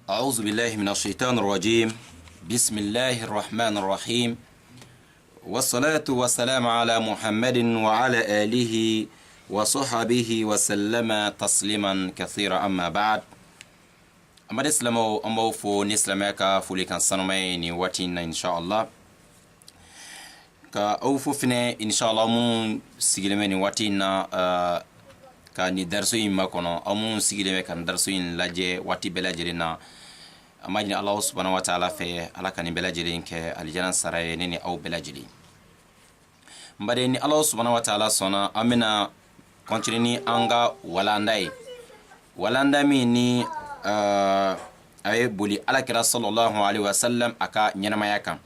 أعوذ بالله من الشيطان الرجيم. بسم الله الرحمن الرحيم. والصلاة والسلام على محمد وعلى آله وصحبه وسلم تسليما كثيرا. أما بعد، أما الإسلام أما فو نسلمك فوليك سنمين واتين إن شاء الله ka awfo fene inshallah mun sigileme ni watina ka ni darso yimma kono amun sigileme kan darso yin laje wati belajerina amajni Allah subhanahu wa ta'ala fe ala kan belajerin ke aljana saraye ni aw belajeri mbade ni Allah subhanahu wa ta'ala sona amina continue anga walanda mi ni ay buli ala kira sallallahu alaihi wasallam aka nyanama yakan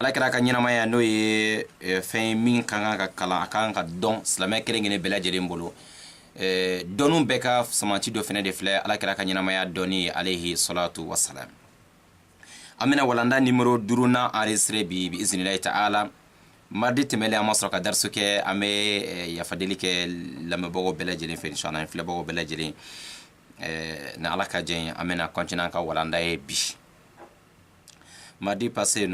ala kira ka ɲɛnamaya n'o ye fɛn min ka kan ka kalan a ka kan ka dɔn silamɛ kelen-kelen bɛɛ lajɛlen bolo dɔnnu bɛɛ ka samanti dɔ fɛnɛ de filɛ ala kira ka ɲɛnamaya dɔnni alayhi salatu wasalam. an bɛna walanda nimero 5 na enregistré bi iznillahi ta'ala. mardi tɛmɛlen an ma sɔrɔ ka darisu kɛ an bɛ yafadeli kɛ lamɛnbagaw bɛɛ lajɛlen fɛ inshallah filɛbagaw bɛɛ lajɛlen na ala ka jɛn an bɛna continuer an ka walanda ye bi. Mardi passé,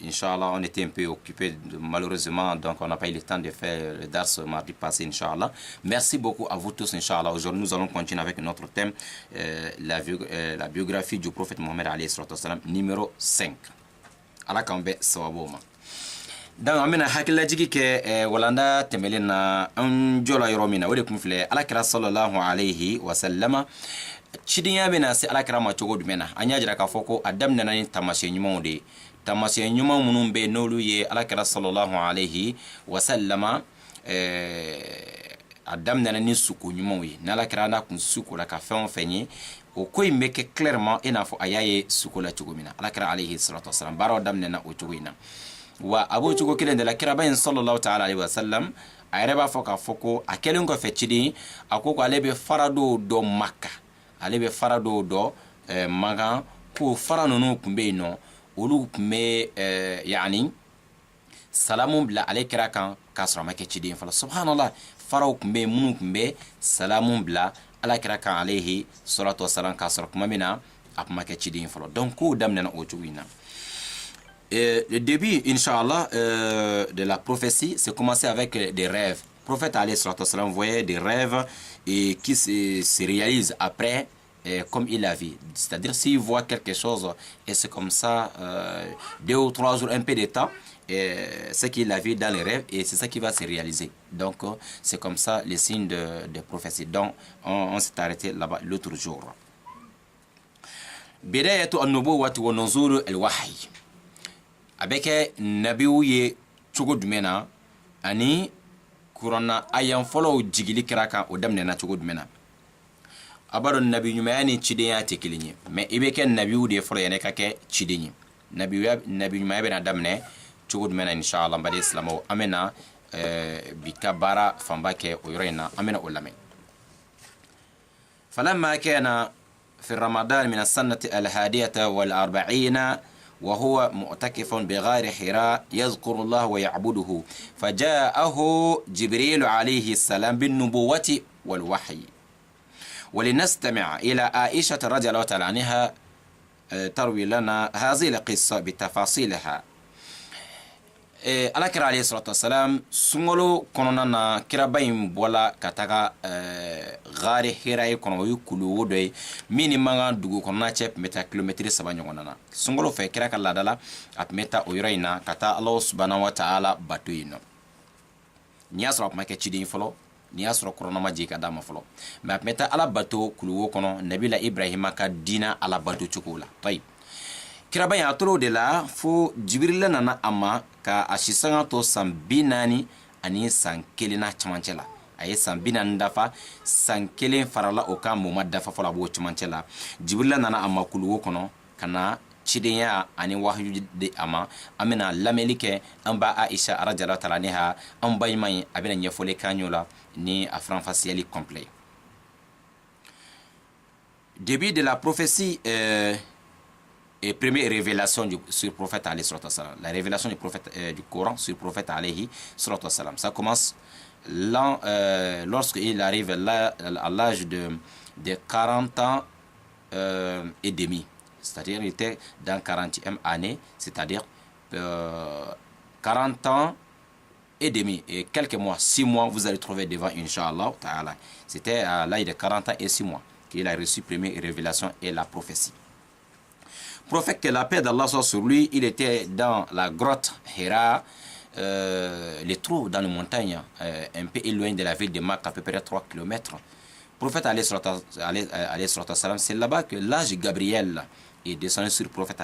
Inch'Allah, on était un peu occupé malheureusement, donc on n'a pas eu le temps de faire le dars mardi passé, Inch'Allah. Merci beaucoup à vous tous, Inch'Allah. Aujourd'hui, nous allons continuer avec notre thème, la biographie du prophète Mohammed alayhi sallam, numéro 5. Allah kambe sawaboma. Donc, on a hakila jigi ke walanda temelena un jola yoromina, wede kumfile, ala kira sallallahu alayhi wa sallama. Chidinya bena se ala kira ma cogo dumena anya jira ka foko adam nana ni tamashe nyumo de tamashe nyumo munun be nolu ye ala kira sallallahu alayhi wa sallama adam nana ni suku nyumo ye na ala kira na kun suku la ka fɛn fenye o ko imbe ke clairement ina fo ayaye suku la cogo mina ala kira alayhi salatu wasalam baro adam nana o cogo ina wa abu cogo kelen de la kira bayin sallallahu ta'ala alayhi wa sallam ayre ba fo ka foko akelen ko fe chidi akoko alebe farado do makka ale be farado do magan ko faranunu kumbe no olu kumbe yani salamu bila ale kira kan kasra make chidi fala subhanallah farao kumbe munu kumbe salamu bila ala kira kan alayhi salatu wassalam kasra kuma mina akuma ke chidi fala donc ko damna na ojuina. Le début inshallah de la prophétie c'est commencé avec des rêves. Prophète alayhi salatu wassalam voyait des rêves et qui se réalise après comme il a vu. C'est-à-dire s'il voit quelque chose et c'est comme ça 2 ou 3 jours, un peu de temps, ce qu'il a vu dans les rêves et c'est ça qui va se réaliser. Donc c'est comme ça les signes de prophétie. Donc on s'est arrêté là-bas l'autre jour. بداية النبوة ونزول الوحي avec nabiuye cogo dumena ani kurana ayan follow jigili kiraka o damne na cogo dumena abaro nabi nyumayani chidenya tekilinye mais ibeke nabiu de folo yene kake chidenya nabi nyumaya bena damne cogo dumena inshallah mbadi islamo amena bikabara fambake oyrena amena ulame فلما كان في رمضان من السنة 41 وهو معتكف بغار حراء يذكر الله ويعبده فجاءه جبريل عليه السلام بالنبوة والوحي. ولنستمع إلى عائشة رضي الله تعالى عنها تروي لنا هذه القصة بتفاصيلها. ala kira alayhi salatu wasalam sungolo konona na kira bayin bola kataka gari hiraye kono yu kulu wodoy mini manga dugu konona chep meta kilometri 7 nyongona sungolo fe kira kala dala at meta oyraina kata Allah subhanahu wa ta'ala batuino niasro ma ke chidi folo niasro korona ma jika dama folo ma meta ala bato kulu wo kono nabila ibrahima ka dina ala bato chukula tayib kira bayin atoro de la fo jibril nana amma ka ashisanga to sambinani ani sankelina chamancela aye sambinani dafa sankelen farala o ka moma dafa fola bo chamancela jibril nana amma kulu wo kono kana chidenya ani wahyu de ama amena lamelike amba aisha radhiyallahu ta'ala anha amba yimay abena nyefole kanyola ni afran faciali complet. Début de la prophétie et première révélation sur le prophète alayhi salatu wassalam, la révélation du prophète du Coran sur le prophète alayhi salatu wassalam. Ça commence lorsqu'il arrive à l'âge de 40 ans et demi. C'est-à-dire il était dans 40e année, c'est-à-dire 40 ans et demi et quelques mois, 6 mois, vous allez trouver devant Inch'Allah Ta'ala. C'était à l'âge de 40 ans et 6 mois qu'il a reçu première révélation et la prophétie. Prophète, que la paix d'Allah soit sur lui, il était dans la grotte Hira, les trous dans les montagnes, un peu éloigné de la ville de Makka, à peu près 3 km. Prophète, c'est là-bas que l'ange Gabriel est descendu sur le prophète,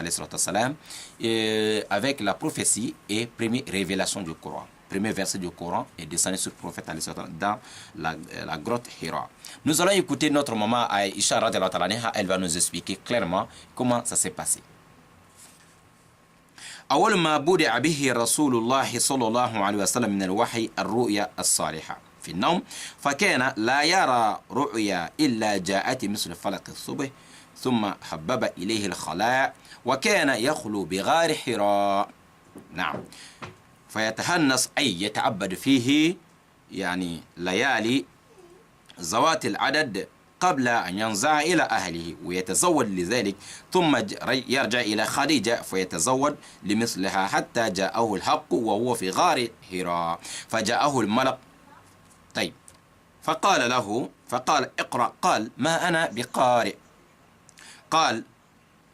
avec la prophétie et première révélation du Coran. Premier verset du Coran est descendu sur le prophète dans la grotte Hira. Nous allons écouter notre maman Aïcha radhiyallahu ta'ala anha, elle va nous expliquer clairement comment ça s'est passé. أول ما بدأ به رسول الله صلى الله عليه وسلم من الوحي الرؤيا الصالحة في النوم فكان لا يرى رؤيا إلا جاءت مثل فلق الصبح ثم حبب إليه الخلاء وكان يخلو بغار حراء. نعم. فيتهنس أي يتعبد فيه يعني ليالي ذوات العدد قبل أن ينزع إلى أهله ويتزود لذلك ثم يرجع إلى خديجة فيتزود لمثلها حتى جاءه الحق وهو في غار حراء فجاءه الملك. طيب فقال له اقرأ. قال ما أنا بقارئ. قال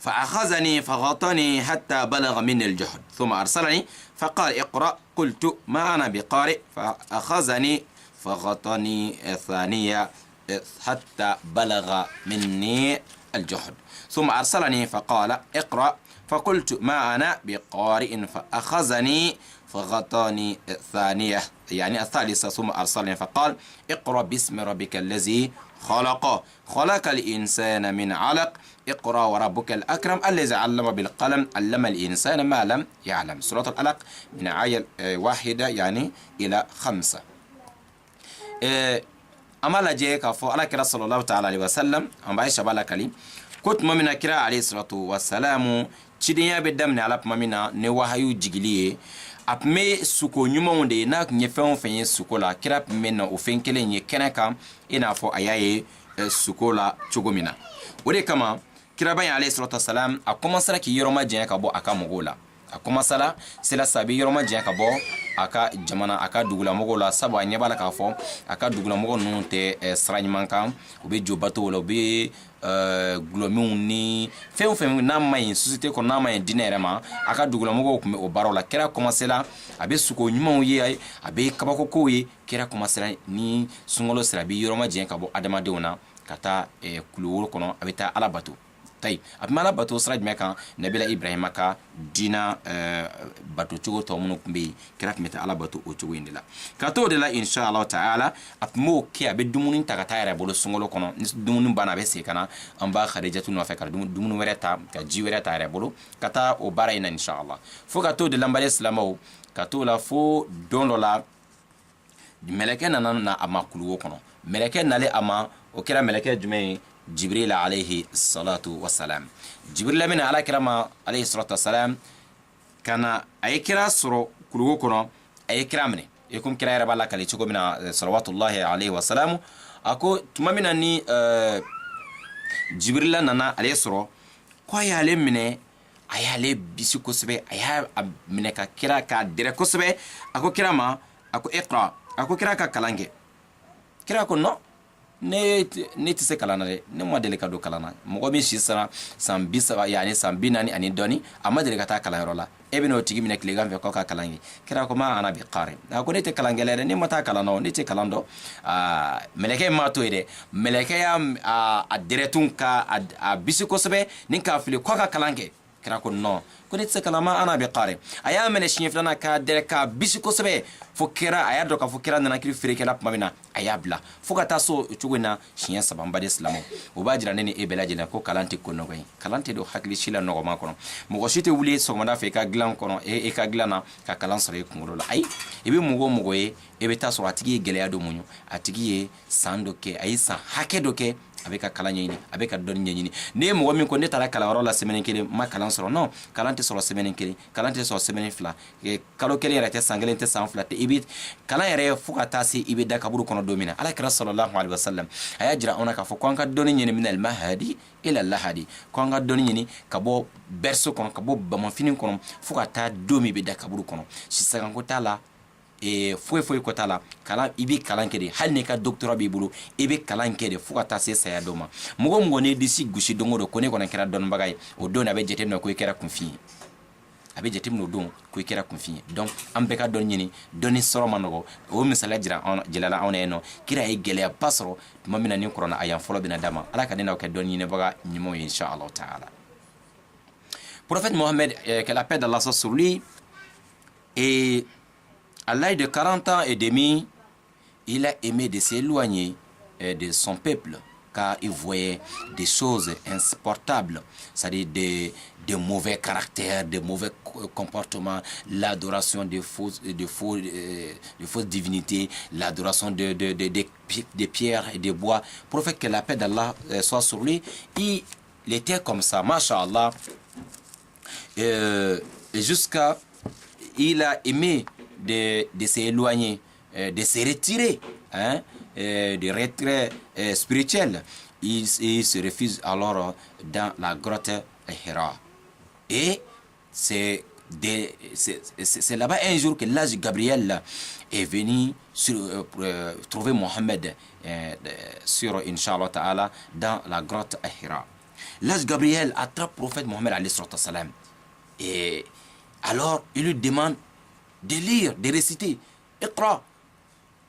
فأخذني فغطني حتى بلغ من الجهد ثم أرسلني فقال اقرأ. قلت ما أنا بقارئ فأخذني فغطني ثانية حتى بلغ مني الجهد ثم أرسلني فقال اقرأ. فقلت ما أنا بقارئ فأخذني فغطاني ثانية يعني الثالثة ثم أرسلني فقال اقرأ باسم ربك الذي خلق الإنسان من علق اقرأ وربك الأكرم الذي علم بالقلم علم الإنسان ما لم يعلم. سورة الألق من آية 1 يعني إلى 5. أما لجيك كفو على كرا صلى الله تعالى عليه وسلم أم بعيش بالكلي كنت ممنا كرا عليه الصلاة والسلام تشديا بدمن على ممنا نوهايو جيليه apme suko nyuma de na nyefen fen suko la kira mena o fen kele nye kenaka ina fo ayaye suko la chogomina ode kama kira ban alayhi salatu wassalam a commencer ki yoroma jenya ka bo aka mogola a commencer la c'est la sabi yoroma jenya ka bo aka jamana aka dugula mogola sabo anya bala ka fo aka dugula mogo non te sranyman kam obe jobato lo be glomiw ni fɛn n'a ma ɲi société kɔnɔ n'a ma ɲi dinɛ yɛrɛ ma a ka dugulamɔgɔw tun bɛ o baaraw la kira commencé la a bɛ suko ɲumanw ye a bɛ kabakokow ye kira commencé la ni sunkalo sera a bɛ yɔrɔma jɛn ka bɔ adamadenw na ka taa kulukoro kɔnɔ a bɛ taa ala bato tayi a bɛ ala bato sira jumɛn kan nabila ibrahima ka dina bato cogo tɔ minnu tun bɛ yen kira tun bɛ taa ala bato o cogo in de la ka t'o de la inshallah ta'ala a tun b'o kɛ a bɛ dumuni ta ka taa yɛrɛ bolo sunkalo kɔnɔ ni dumuni banna a bɛ segin ka na an b'a khadijatu nɔfɛ ka dumuni wɛrɛ ta ka ji wɛrɛ ta yɛrɛ bolo ka taa o baara in na inshallah fo ka t'o de la n bali silamɛw ka t'o la fo don dɔ la mɛlɛkɛ nana na a ma kuluwo kɔnɔ mɛlɛkɛ nale a ma o kɛra mɛlɛkɛ jumɛn ye Jibril alayhi salatu wassalam. Jibril min ala kirama alayhi salatu wassalam kana ay kira soro kulugo kono ay kira mene ekum kira yara bala kali cogo mina salawatullahi alayhi wassalam ako tuma mina ni Jibril nana alayhi soro ko ayale mine ayale bisi kosebe aya mine ka kira ka dire kosebe ako kira ma ako iqra ako kira ka kalange kira ko no ne ti se kalana de ne mo dele ka do kalana mo mi shi sara san bisa yani san binani ani doni amma dele ka ta kala yoro la e be no tigi mine kile gambe ko ka kalangi kira ko ma ana bi qari ko ne te kalangele ne mo ta kalano ne te kalando meleke ma to ide meleke ya a diretun ka a bisi ko sebe nin ka fili ko ka kalange kira ko no ko ne te kalama ana bi qari aya mene shin flana ka dere ka bisi ko sebe fo kira aya do ka fo kira nana kiri fere kala pamina aya bla fo ka taso tuguna shin sabamba de islamu o ba jira ne e belaje na ko kalante ko no gai kalante do hakli shila no ma kono mo ko shite wuli so manda fe ka glan kono e ka glana ka kalan sare ko ngolo la ay e be mugo e be taso atigi gele ya do munyo atigi e sando ke ay sa hake do ke avec ka kalan nyini avec ka don nyini ne mo min ko ne tara kala wala semaine kele ma kalan soro non kalante tɛ sɔrɔ semaine kelen kalan tɛ sɔrɔ semaine fila kalo kelen yɛrɛ tɛ san kelen tɛ san fila tɛ i bɛ kalan yɛrɛ fo ka taa se i bɛ da kaburu kɔnɔ don min na alakira sallallahu alaihi wasallam a y'a jira an na k'a fɔ ko an ka dɔnni ɲini min al-mahdi ila al-lahadi ko an ka dɔnni ɲini ka bɔ berceau kɔnɔ ka bɔ bamafini kɔnɔ fo ka taa don min bɛ da kaburu kɔnɔ sisanko t'a la foyi ko t'a la kalan i bɛ kalan kɛ de hali n'i ka doctorat b'i bolo i bɛ kalan kɛ de fo ka taa se saya dɔ ma mɔgɔ mɔgɔ n'i disi gosi don o don ko ne kɔni kɛra dɔnnibaga ye o don a bɛ jateminɛ ko i kɛra kunfin ye a bɛ jateminɛ o don ko i kɛra kunfin ye donc an bɛɛ ka dɔnni ɲini dɔnni sɔrɔ ma nɔgɔ o misaliya jilala anw na yen nɔ kira ye gɛlɛyaba sɔrɔ tuma min na ni kɔrɔna a yan fɔlɔ bɛna d'a ma ala ka ne n'aw kɛ dɔnni ɲinibaga ɲumanw ye inshallah taala. Prophète Mohammed, que la paix d'Allah soit sur lui, et à l'âge de 40 ans et demi, il a aimé de s'éloigner de son peuple, car il voyait des choses insupportables, c'est-à-dire de mauvais caractères, de mauvais comportements, l'adoration de fausses divinités, l'adoration de pierres et de bois. Prophète, que la paix d'Allah soit sur lui, il était comme ça, masha'Allah. Jusqu'à il a aimé de s'éloigner, de se retirer, de retrait spirituel. Il se refuse alors dans la grotte Hira. Et c'est là-bas un jour que l'ange Gabriel est venu trouver Mohammed sur Inch'Allah Ta'ala dans la grotte Hira. L'ange Gabriel attrape le prophète Mohammed alayhi salam. Et alors, il lui demande de lire, de réciter. Iqra.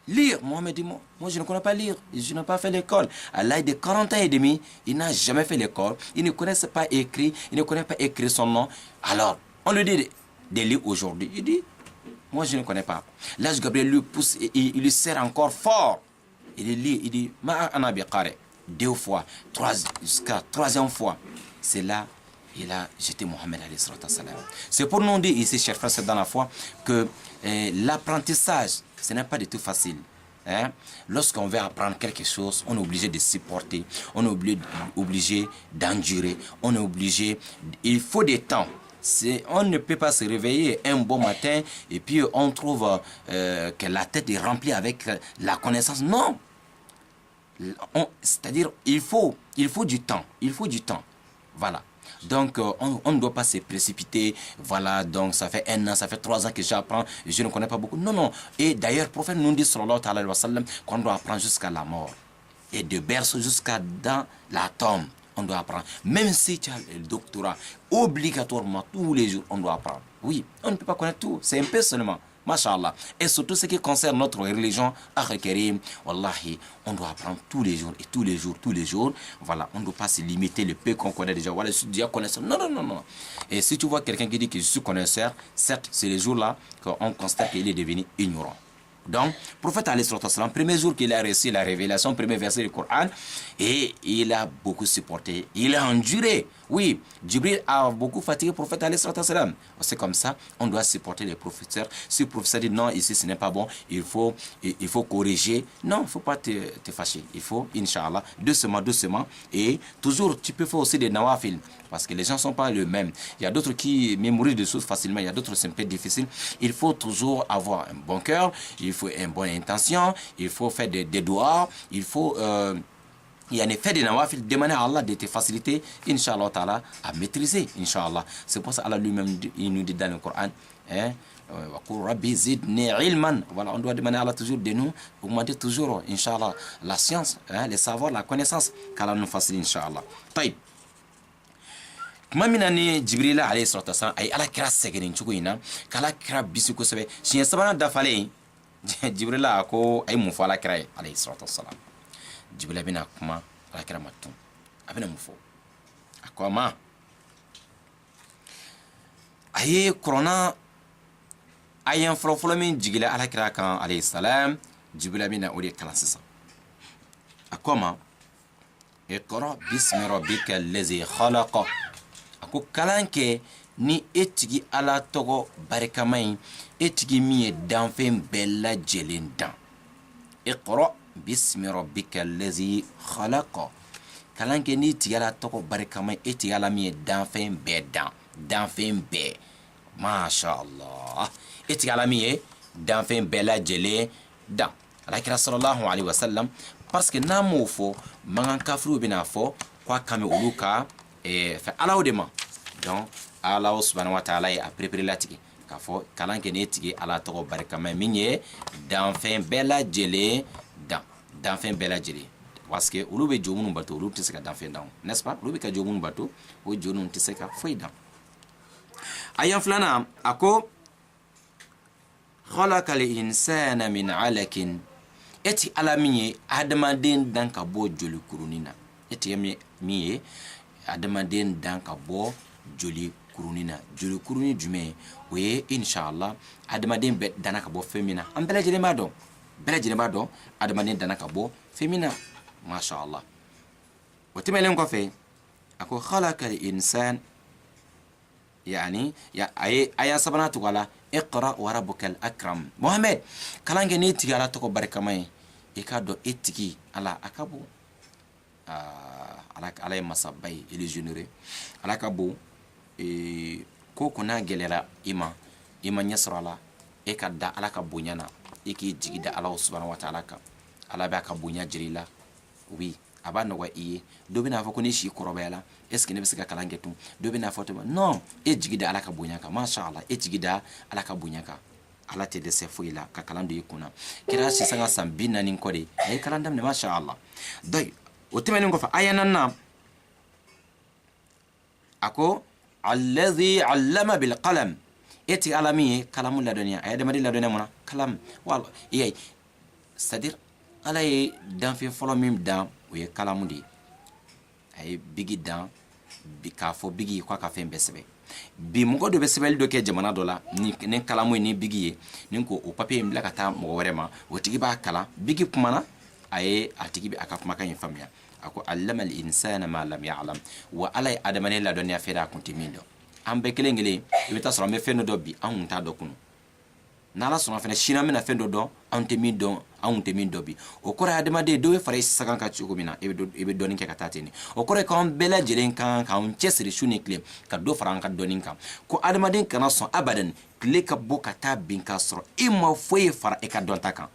Lire. Mohammed dit, moi je ne connais pas lire. Je n'ai pas fait l'école. À l'âge de 40 ans et demi, il n'a jamais fait l'école. Il ne connaît pas écrit. Il ne connaît pas écrire son nom. Alors, on lui dit de lire aujourd'hui. Il dit, moi je ne connais pas. L'ange Gabriel lui pousse et il lui serre encore fort. Il lit, il dit, ma ana biqari. 2 fois, jusqu'à 3e fois. C'est là il a jeté Mohammed alayhi salam. C'est pour nous dire ici, chers frères, c'est dans la foi, que l'apprentissage, ce n'est pas du tout facile. Lorsqu'on veut apprendre quelque chose, on est obligé de supporter, on est obligé d'endurer, on est obligé, il faut des temps. On ne peut pas se réveiller un bon matin et puis on trouve que la tête est remplie avec la connaissance. Non. C'est-à-dire, il faut du temps. Il faut du temps. Voilà. Donc, on ne doit pas se précipiter. Voilà, donc ça fait 1 an, ça fait 3 ans que j'apprends. Je ne connais pas beaucoup. Non, non. Et d'ailleurs, le prophète nous dit, sallallahu alayhi wa sallam, qu'on doit apprendre jusqu'à la mort. Et de berceau jusqu'à dans la tombe, on doit apprendre. Même si tu as le doctorat, obligatoirement, tous les jours, on doit apprendre. Oui, on ne peut pas connaître tout. C'est un peu seulement. Masha'Allah. Et surtout ce qui concerne notre religion, Al-Karim, Wallahi, on doit apprendre tous les jours et tous les jours, tous les jours. Voilà, on ne doit pas se limiter le peu qu'on connaît déjà. Voilà, je suis déjà connaisseur. Non, non, non, non. Et si tu vois quelqu'un qui dit que je suis connaisseur, certes, c'est les jours-là qu'on constate qu'il est devenu ignorant. Donc, prophète alayhi salam, premier jour qu'il a reçu la révélation, premier verset du Coran, et il a beaucoup supporté, il a enduré. Oui, Jibril a beaucoup fatigué le prophète alayhi salam. C'est comme ça, on doit supporter les professeurs. Si le professeur dit non, ici ce n'est pas bon, il faut corriger. Non, il ne faut pas te fâcher. Il faut, Inch'Allah, doucement. Et toujours, tu peux faire aussi des nawafil. Parce que les gens ne sont pas les mêmes. Il y a d'autres qui mémorisent des choses facilement, il y a d'autres c'est un peu difficile. Il faut toujours avoir un bon cœur, il faut une bonne intention, il faut faire des doigts, il faut il y a un effet de nawafil, demander à Allah de te faciliter, Inch'Allah Ta'ala, à maîtriser, Inch'Allah. C'est pour ça qu'Allah lui-même, il nous dit dans le Coran, voilà, on doit demander à Allah toujours de nous augmenter toujours, Inch'Allah, la science, le savoir, la connaissance, qu'Allah nous facilite, Inch'Allah. Taïb. Kuma mina ni Jibril alayhi salatu wasalam ay ala kira sɛgɛnin cogo in na k'ala kira bisi kosɛbɛ siɲɛ 3nan dafalen Jibril ko ay mun fɔ ala kira ye alayhi salatu wasalam. Jibril bɛna kuma ala kira ma tun a bɛna mun fɔ a ko a ma a ye kɔrɔna ayan fɔlɔfɔlɔ min jigila ala kira kan alayhi salam Jibril bɛna o de kalan sisan a ko a ma iqra bismi rabbika allazi khalaqa ko kalan kɛ ni e tigi ala tɔgɔ barikama in e tigi min ye danfɛn bɛɛ lajɛlen dan iqra bismi rabbika allazi khalaqa kalan kɛ ni tigi ala tɔgɔ barikama e tigi ala min ye danfɛn bɛɛ dan danfɛn bɛɛ mashallah e tigi ala min ye danfɛn bɛɛ lajɛlen dan alakira sallallahu alaihi wasallam parce que n'a m'o fɔ mankan kafiriw bɛna fɔ k'a kan bɛ olu ka fɛ alaw de ma donc ala subhanahu wa ta'ala ye a préparé latigɛ k'a fɔ kalan kɛ ne tigi ala tɔgɔ barikama min ye danfɛn bɛɛ lajɛlen dan danfɛn bɛɛ lajɛlen parce que olu bɛ jo minnu bato olu tɛ se ka danfɛn dan n'est-ce pas olu bɛ ka jo minnu bato o jo ninnu tɛ se ka foyi dan a yan filanan a ko khalaqal insana min alakin eti ala min ye adamaden dan ka bɔ joli kurunin na eti min ye adamaden dan ka bɔ joli kurunin na joli kurunin jumɛn o ye inshallah adamaden bɛɛ danna ka bɔ fɛn min na an bɛɛ lajɛlen b'a dɔn adamaden danna ka bɔ fɛn min na mashallah o tɛmɛnen kɔfɛ a ko khalaqal insan yani ya aya sabana tugala iqra wa rabbukal akram Muhammad kalan kɛ ne tigi ala tɔgɔ barikama ye i ka dɔn e tigi ala a ka bon ala ye masaba ye il est généreux ala ka bon ko n'a gɛlɛyara i ma ɲɛ sɔrɔ a la e ka da ala ka bonya na i k'i jigi da ala subhanahu wa ta'ala kan ala b'a ka bonya jira i la oui a b'a nɔgɔya i ye dɔ bɛna fɔ ko ne si kɔrɔbayala est ce que ne bɛ se ka kalan kɛ tun dɔ bɛna fɔ tuma non e jigi da ala ka bonya kan masha Allah e jigi da ala ka bonya kan ala tɛ dɛsɛ foyi la ka kalan don i kunna kɛra sisan ka san 40 kɔ de a ye kalan daminɛ masha Allah donc o tɛmɛnen kɔfɛ aya 4 a ko alladhi allama bil qalam eti ala min ye kalamu ladɔnniya a ye adamaden ladɔnniya mun na kalam wala i y'a ye c'est à dire ala ye danfɛn fɔlɔ min dan o ye kalamu de ye a ye bigi dan k'a fɔ bigi k'a ka fɛn bɛɛ sɛbɛn bi mɔgɔ dɔ bɛ sɛbɛnni dɔ kɛ jamana dɔ la ni kalamu ye ni bigi ye ni ko o papiye in bila ka taa mɔgɔ wɛrɛ ma o tigi b'a kalan bigi kumana a tigi bɛ a ka kumakan in faamuya a ko allama al insana ma lam ya'lam wa ala ye adamaden ladɔnniya fɛrɛ a kun tɛ min dɔn an bɛɛ kelen kelen i bɛ taa sɔrɔ an bɛ fɛn dɔ dɔn bi an kun t'a dɔn kunu n'ala sɔnna fɛnɛ sini an bɛna fɛn dɔ dɔn an tɛ min dɔn an tɛ min dɔn bi o kɔrɔ ye adamaden dɔ bɛ fara i sagan kan cogo min na i bɛ dɔɔnin kɛ ka taa ten o kɔrɔ ye k'an bɛɛ lajɛlen kan k'an cɛsiri su ni tile ka dɔ fara an ka dɔɔnin kan ko adamaden kana sɔn abadan tile ka bɔ ka taa bin k'a sɔrɔ i ma foyi fara i ka dɔnta kan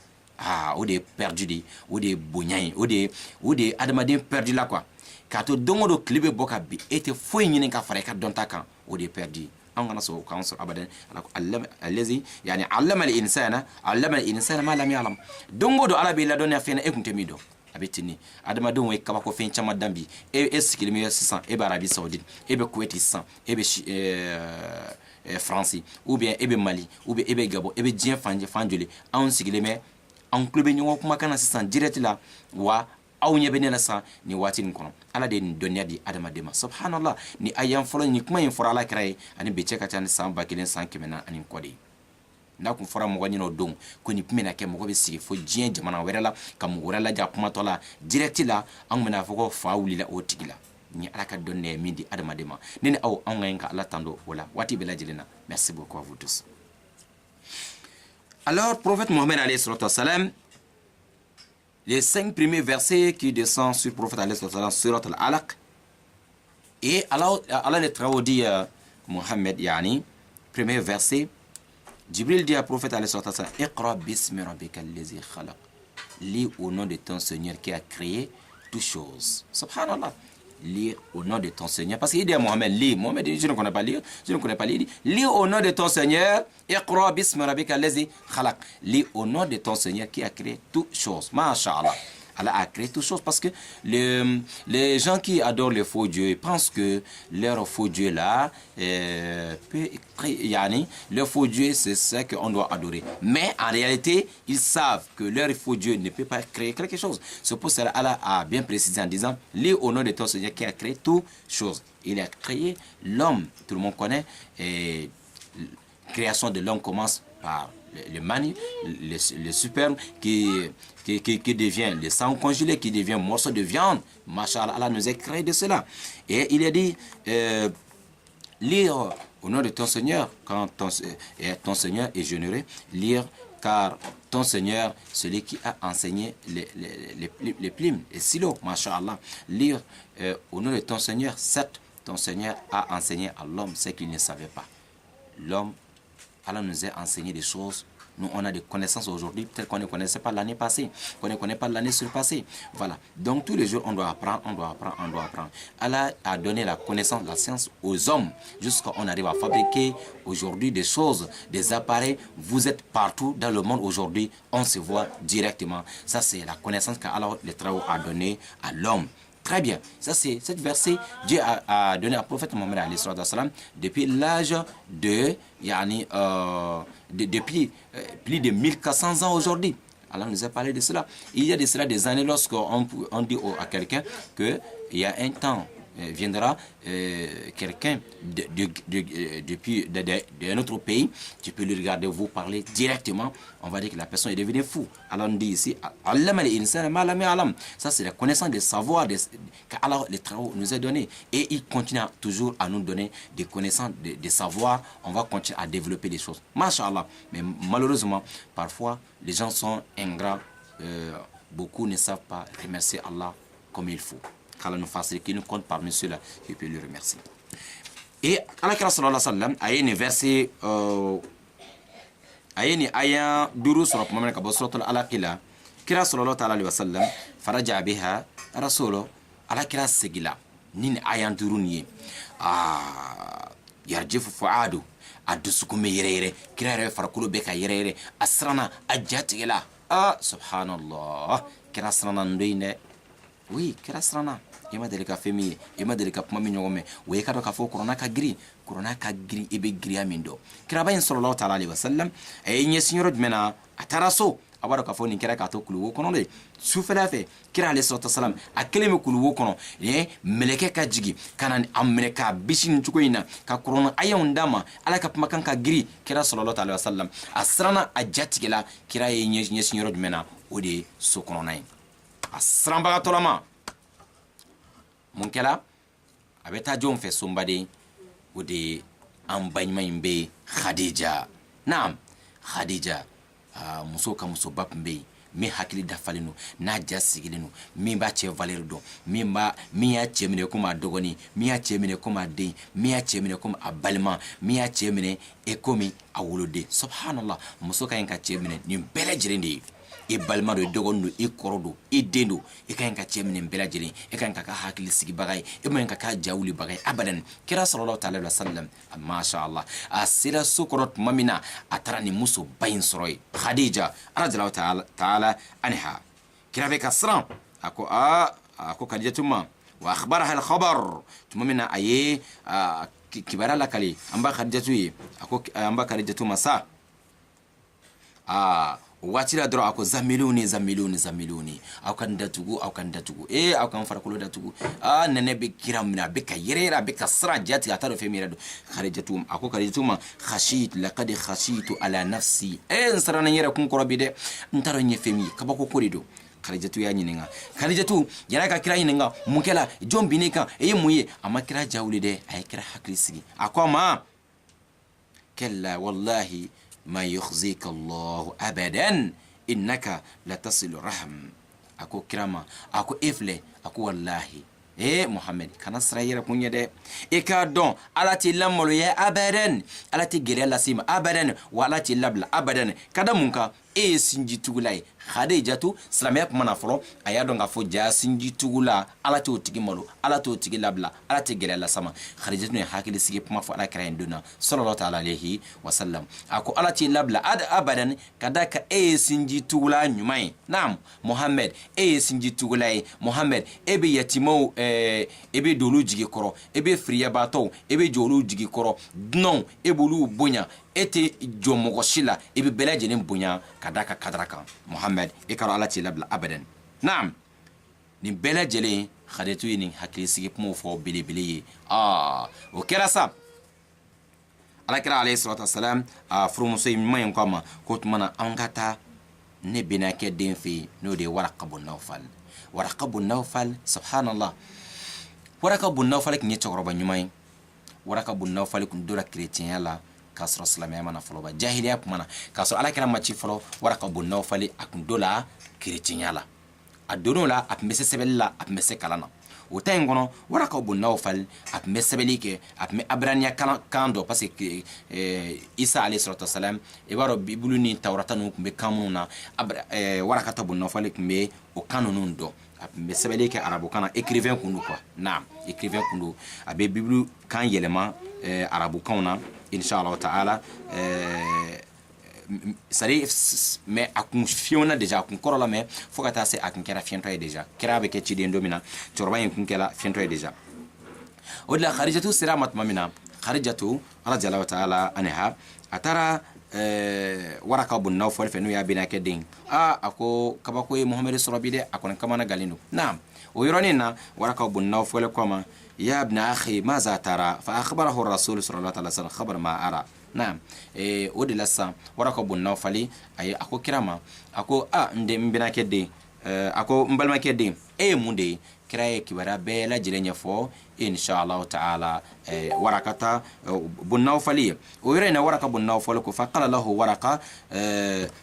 o de ye perdu de ye o de ye bonya ye o de ye adamaden perdu la quoi k'a to don o don tile bɛ bɔ ka bin e tɛ foyi ɲini ka fara i ka dɔnta kan o de ye perdu ye an kana sɔrɔ k'an sɔrɔ abadan allazi yani allama al insana ma lam ya'lam don o don ala b'i ladɔnniya fɛn na e kun tɛ min dɔn a bɛ tenni adamadenw ye kabako fɛn caman dan bi e sigilen bɛ sisan e bɛ arabi saoudite e bɛ kuwait sisan e bɛ faransi ou bien e bɛ mali ou bien e bɛ gabon e bɛ diɲɛ fan joli anw sigilen bɛ an tulo bɛ ɲɔgɔn kumakan na sisan direct la wa aw ɲɛ bɛ ne la san ni waati nin kɔnɔ ala de ye nin dɔnniya di adamaden ma subhanallah ni ayan fɔlɔ ni kuma in fɔra ala kɛra ye ani bi cɛ ka ca ni san 1000 san 100 ani kɔ de n'a kun fɔra mɔgɔ ɲɛna o don ko nin tun bɛna kɛ mɔgɔ bɛ sigi fo diɲɛ jamana wɛrɛ la ka mɔgɔ wɛrɛ lajɛ a kumatɔ la direct la an bɛna fɔ ko fa wulila o tigi la ni ala ka dɔnniya ye min di adamaden ma ne ni aw anw ka ɲi ka ala tando o la waati bɛɛ lajɛlen na merci beaucoup à vous tous. Alors prophète Mohammed alayhi salatu wa salam, les 5 premiers versets qui descendent sur le prophète alayhi salatu wa salam, surat al-Alaq, et Allah les travaux dit Mohammed yani premier verset Jibril dit à prophète alayhi salatu wa salam, iqra bismi rabbika allazi khalaq, lis au nom de ton Seigneur qui a créé toutes choses. Subhanallah, lis au nom de ton Seigneur, parce qu'il dit à Mohammed, lis. Mohammed dit, je ne connais pas lire, lis au nom de ton Seigneur, iqra bismi rabbika allazi khalaq, lis au nom de ton Seigneur qui a créé toutes choses. Masha'Allah, Allah a créé toutes choses, parce que les gens qui adorent les faux dieux pensent que leur faux dieu là leur faux dieu c'est ça qu'on doit adorer, mais en réalité ils savent que leur faux dieu ne peut pas créer quelque chose. C'est pour cela Allah a bien précisé en disant, lis au nom de ton Seigneur qui a créé toutes choses. Il a créé l'homme, tout le monde connaît, et création de l'homme commence par le mani, le sperme qui devient le sang congelé, qui devient morceau de viande. Masha'Allah, Allah nous a créé de cela. Et il a dit, lire au nom de ton Seigneur, quand ton Seigneur est généreux, lire, car ton Seigneur, celui qui a enseigné les plumes, les silos, Masha'Allah, lire au nom de ton Seigneur, certes, ton Seigneur a enseigné à l'homme ce qu'il ne savait pas. L'homme, Allah nous a enseigné des choses. Nous, on a des connaissances aujourd'hui, peut-être qu'on ne connaissait pas l'année passée, qu'on ne connaît pas l'année surpassée. Voilà. Donc, tous les jours, on doit apprendre, on doit apprendre, on doit apprendre. Allah a donné la connaissance, la science aux hommes, jusqu'à on arrive à fabriquer aujourd'hui des choses, des appareils. Vous êtes partout dans le monde aujourd'hui, on se voit directement. Ça, c'est la connaissance qu'Allah, les travaux, a donné à l'homme. Très bien. Ça, c'est cette verset, Dieu a donné au prophète Mohammed depuis l'âge de, depuis plus de 1400 ans aujourd'hui. Allah nous a parlé de cela. Il y a de cela des années lorsqu'on dit à quelqu'un qu'il y a un temps viendra quelqu'un depuis d'un autre pays, tu peux le regarder, vous parler directement, on va dire que la personne est devenue fou. Alors on dit ici, ça c'est la connaissance des savoirs qu'Allah les travaux nous a donné, et il continue toujours à nous donner des connaissances, des savoirs. On va continuer à développer des choses, Masha'Allah. Mais malheureusement, parfois les gens sont ingrats, beaucoup ne savent pas remercier Allah comme il faut. Qu'Allah nous facilite, qu'il nous compte parmi ceux-là qui peut le remercier. Et Allah sallallahu alayhi wa sallam a une verset a une aya duru sur le moment que Bosrotul Alaqila kira sallallahu alayhi wa sallam faraja biha rasulu ala kira segila nin aya duru ni yarjifu fuadu adusukume yere kira re farkulo beka yere asrana ajatigila subhanallah kira asrana ndoine. Oui, kira asrana ima delika femi ima delika kuma mi nyogome we ka do ka fo corona ka gri ebe gri amindo kira bayin sallallahu ta'ala alaihi wasallam e nye signoro mena ataraso abaro ka fo ni kira ka to kulu kono le sufela fe kira alayhi salatu wasallam akele me kulu kono meleke ka jigi kana amne ka bishin tukoina ka corona ayon dama ala ka makan ka gri kira sallallahu ta'ala alaihi wasallam asrana ajatigela kira e nye signoro mena ode so kono nay asramba ka tolama Munkela abeta jon fe sombade ode ambanyma imbe Khadija. Naam, Khadija muso ka muso bapmbe mi hakili dafalinu na jasigilinu mi ba che valerdo mi ya chemine kuma dogoni mi ya chemine kuma de mi ya chemine kuma abalma mi ya chemine ekomi awulode. Subhanallah, muso ka yanka chemine ni bele jirindi e balma do dogondo e korodo e dendo e kan ka chemne bela jeli e kan ka hakili sigi bagay e men ka jawuli bagay abadan. Kira sallallahu ta'ala alaihi wasallam ma sha Allah asira sukrot mamina atarani muso bayin soroy Khadija radhiyallahu ta'ala anha. Kira be kasran ako Khadija tuma wa akhbaraha al khabar tumamina aye kibara lakali amba Khadija tuyi ako amba Khadija tuma sa watira dro ako zamiluni au kan datugu au kan farkulo datugu nene be kiramna be ka yerera be ka sra jati ataro femirado Khadijatu ako Khadijatuma laqad khashitu ala nafsi nsarana yera kun korobide ntaro nye femi kabako korido. Khadijatu ya nyininga Khadijatu yara ka kira nyininga mukela jombineka muye amakira jawlide ay kira haklisigi akoma kella wallahi ما يخزيك الله أبدا إنك لتصل الرحم. أكو كرامة أكو إفلي أكو والله محمد كان سرايرا كونيا دي إكادون على تلامولو يا أبدا على تجري سيما أبدا وعلى تلابلا أبدا كذا منك sinji tugulai Khadijatu Islamia kumana folo ayado nga fo ja sinji tugula ala to tigi malo ala to tigi labla ala te gele sama Khadijatu ne hakili sigi kuma fo ala kara nduna sallallahu ta'ala alayhi wa sallam ako ala ti labla abadan kadaka sinji tugula nyumai. Naam Muhammad sinji tugulai Muhammad ebe yatimo ebe dolu jigi koro ebe friya bato ebe jolu jigi koro non ebulu bonya ete jomogoshila ebe belaje ne bonya kadaka kadraka Muhammad ikaro ala ti labla abadan. Naam ni belaje le Khadijatu ni hakili sigi mo fo bilibili o kera sa ala kira alayhi salatu wassalam frumuso mayen kama ko tumana angata ne binake den fi no de Waraqa bun Nawfal subhanallah. Waraqa bun Nawfal ki nyetoro ba nyumay Waraqa bun Nawfal kun dora chrétien yalla kasra islamia mana folo ba jahiliya mana kasra ala kira machi folo Waraqa bun Nawfal akun dola chrétien yalla adono la apmese sebella apmese kalana o ta in kɔnɔ Waraka bun Nawfal a tun bɛ sɛbɛnni kɛ a tun bɛ abraniya kan dɔ parce que Isa alayhi salatu wasalam i b'a dɔn Bibulu ni Tawrata ninnu tun bɛ kan minnu na Warakata bun Nawfal tun bɛ o kan ninnu dɔn a tun bɛ sɛbɛnni kɛ arabukan na écrivain kun don quoi naam écrivain kun don a bɛ Bibulu kan yɛlɛma arabukanw na inshallah ta'ala sari mais a kun fiona déjà a kun kɔrɔla mais fo ka taa se a kun kɛra fiɛntɔ ye déjà kɛra bɛ kɛ ciden don min na cɛkɔrɔba in kun kɛra fiɛntɔ ye déjà o de la Khadijatu sera ma tuma min na Khadijatu radiyallahu ta'ala anha a taara Waraka bun Nawfal fɛ n'o y'a benakɛ den a ko kabako ye Muhamɛdi sɔrɔ bi dɛ a kɔni kamana galen don naam o yɔrɔnin na Waraka bun Nawfal ko ma ya ibna akhi maza tara fa akhbarahu rasul sallallahu alaihi wasallam khabar ma ara naam o de la sisan Waraka bun Nawfal a ko kira ma a ko n benakɛ den a ko n balimakɛ den e ye mun de ye kira ye kibaruya bɛɛ lajɛlen ɲɛfɔ inshallah ta'ala Warakata bun Nawfal ye o yɔrɔ in na Waraka bun Nawfal ko fa qala lahu Waraka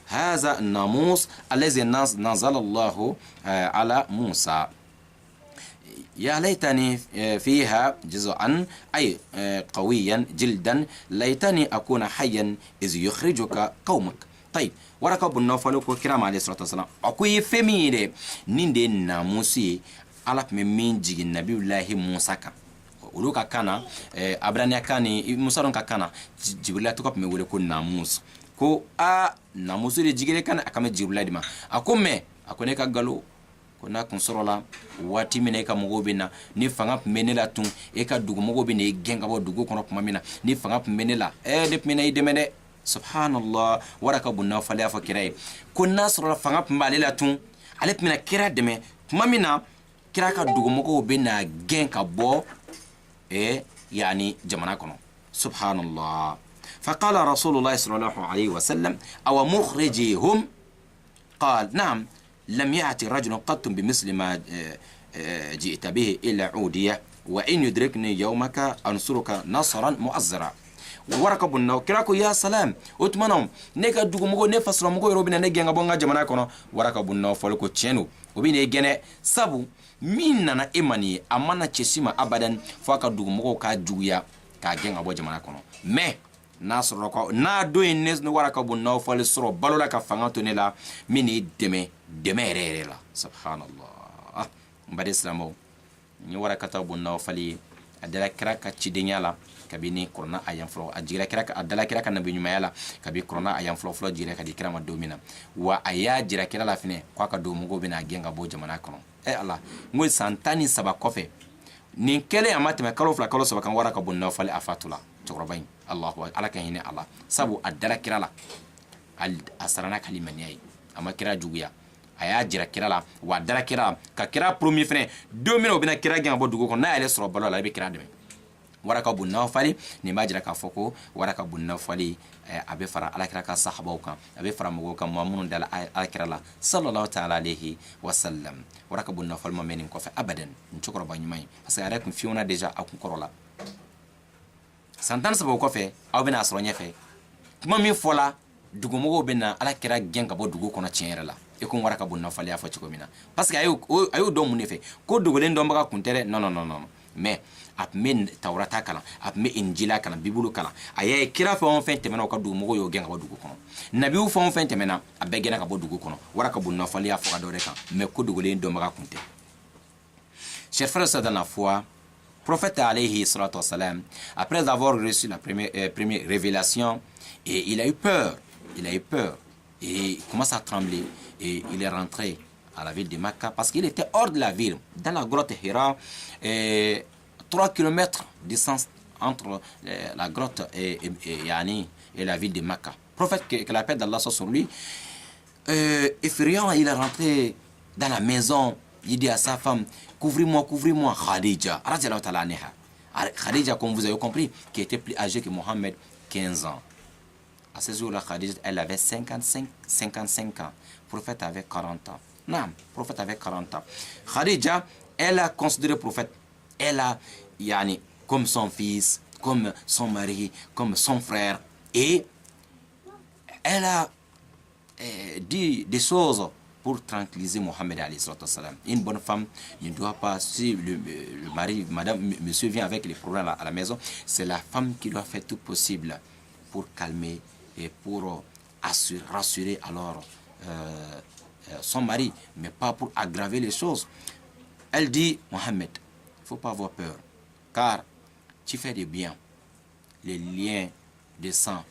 haza namus allazi nazala Allahu ala Musa يا ليتني فيها جزءا أي قويا جلدا ليتني أكون حيا إذ يخرجك قومك طيب Waraka bun Nawfal ko kira ma alayhi salatu wasalam ako ye fɛn min ye dɛ nin de ye namusu ye Ala tun bɛ min jigin Nabiyulahi Musa kan olu ka kan na abraniya kan ni Musa dɔn ka kan na Jibrila tɔgɔ tun bɛ wele ko namus ko namusu de jigilen kan a kan bɛ Jibrila de ma a ko mais a ko ne ka galo ko n'a kun sɔrɔla waati min na e ka mɔgɔw bɛ na ni fanga tun bɛ ne la tun e ka dugumɔgɔw bɛ na e gɛn ka bɔ dugu kɔnɔ tuma min na ni fanga tun bɛ ne la ne tun bɛ na i dɛmɛ dɛ subhanallah Waraka bun Nawfal y'a fɔ kira ye ko n'a sɔrɔla fanga tun b'ale la tun ale tun bɛ na kira dɛmɛ tuma min na kira ka dugumɔgɔw bɛ na gɛn ka bɔ yani jamana kɔnɔ subhanallah فقال رسول الله صلى الله عليه وسلم أو مخرجيهم قال نعم لم يأتي رجل قط بمثل ما جئت به إلا عودية وإن يدركني يومك أنصرك نصرا مؤزرا Waraka bun Nawfal kira ko ya salam o tuma na ne ka dugumɔgɔ ne fasolamɔgɔ yɛrɛ bɛ na ne gɛn ka bɔ n ka jamana kɔnɔ Waraka bun Nawfal ko tiɲɛ don o bɛ ne gɛnɛ sabu min nana e man ye a mana cɛsi ma abadan fo a ka dugumɔgɔw k'a juguya k'a gɛn ka bɔ jamana kɔnɔ mais n'a sɔrɔ ko n'a don in ne Waraka bun Nawfal sɔrɔ balola ka fanga to ne la min ye dɛmɛ yɛrɛ yɛrɛ la subhanallah n bade silamɛw ni Warakata bun Nawfal ye a dala kira ka cidenya la kabini korona ayan fɔlɔ a jigira kira a dala kira ka nabi ɲumanya la kabi korona ayan fɔlɔ jigira ka di kira ma don min na wa a y'a jira kira la fɛnɛ k'a ka don mɔgɔw bɛna gɛn ka bɔ jamana kɔnɔ ala n ko san 17 kɔfɛ nin kɛlen a ma tɛmɛ kalo 2 kalo 3 kan Waraka bun Nawfal a fatula cɛkɔrɔba in Allahu ala ka hinɛ ala sabu a dala kira la a sarana kalimaniya ye a ma kira juguya a y'a jira kira la wa a dala kira la ka kira promis fɛnɛ don min na o bɛna kira gɛn ka bɔ dugu kɔnɔ n'a yɛrɛ sɔrɔ balo la i bɛ kira dɛmɛ Waraka bun Nawfal nin b'a jira k'a fɔ ko Waraka bun Nawfal a bɛ fara alakira ka sahabaw kan a bɛ fara mɔgɔw kan maa minnu dala alakira la sallallahu ta'ala alayhi wa sallam Waraka bun Nawfal ma mɛn nin kɔfɛ abadan nin cɛkɔrɔba ɲuman ye parce que a yɛrɛ tun fiyɛna déjà a kun kɔrɔ la san 17 kɔfɛ aw bɛna a sɔrɔ ɲɛfɛ kuma min fɔla dugumɔgɔw bɛ na alakira gɛn ka bɔ dugu kɔnɔ tiɲɛ yɛrɛ la e ko Waraka bun Nawfal y'a fɔ cogo min na parce que a y'o dɔn mun de fɛ ko dogolen dɔnbaga kun tɛ dɛ non mais a tun bɛ Tawrata kalan a tun bɛ Injila kalan Bibulu kalan a ye kira fɛn o fɛn tɛmɛna o ka dugumɔgɔw y'o gɛn ka bɔ dugu kɔnɔ nabiw fɛn o fɛn tɛmɛna a bɛɛ gɛnna ka bɔ dugu kɔnɔ Waraka bun Nawfal y'a fɔ ka dɔ wɛrɛ kan mais ko dogolen dɔnbaga kun tɛ chers frères et sœurs dans la foi prophète alayhi salatu wassalam après avoir reçu la première révélation et il a eu peur et il commence à trembler et il est rentré à la ville de Makkah parce qu'il était hors de la ville dans la grotte Hira 3 km de distance entre la grotte et la ville de Makkah. Prophète que la paix d'Allah soit sur lui, effrayant, il est rentré dans la maison, il dit à sa femme, couvrez-moi, Khadija. Khadija, comme vous avez compris, qui était plus âgée que Mohammed, 15 ans. À ce jour-là, Khadija, elle avait 55 ans. Prophète avait 40 ans. Non, prophète avait 40 ans. Khadija, elle a considéré le prophète, elle a, comme son fils, comme son mari, comme son frère. Et elle a dit des choses pour tranquilliser Mohammed alayhi salam. Une bonne femme ne doit pas, si le mari, madame, monsieur vient avec les problèmes à la maison, c'est la femme qui doit faire tout possible pour calmer et pour rassurer alors son mari, mais pas pour aggraver les choses. Elle dit, Mohammed, il ne faut pas avoir peur, car tu fais du bien. Les liens de sang,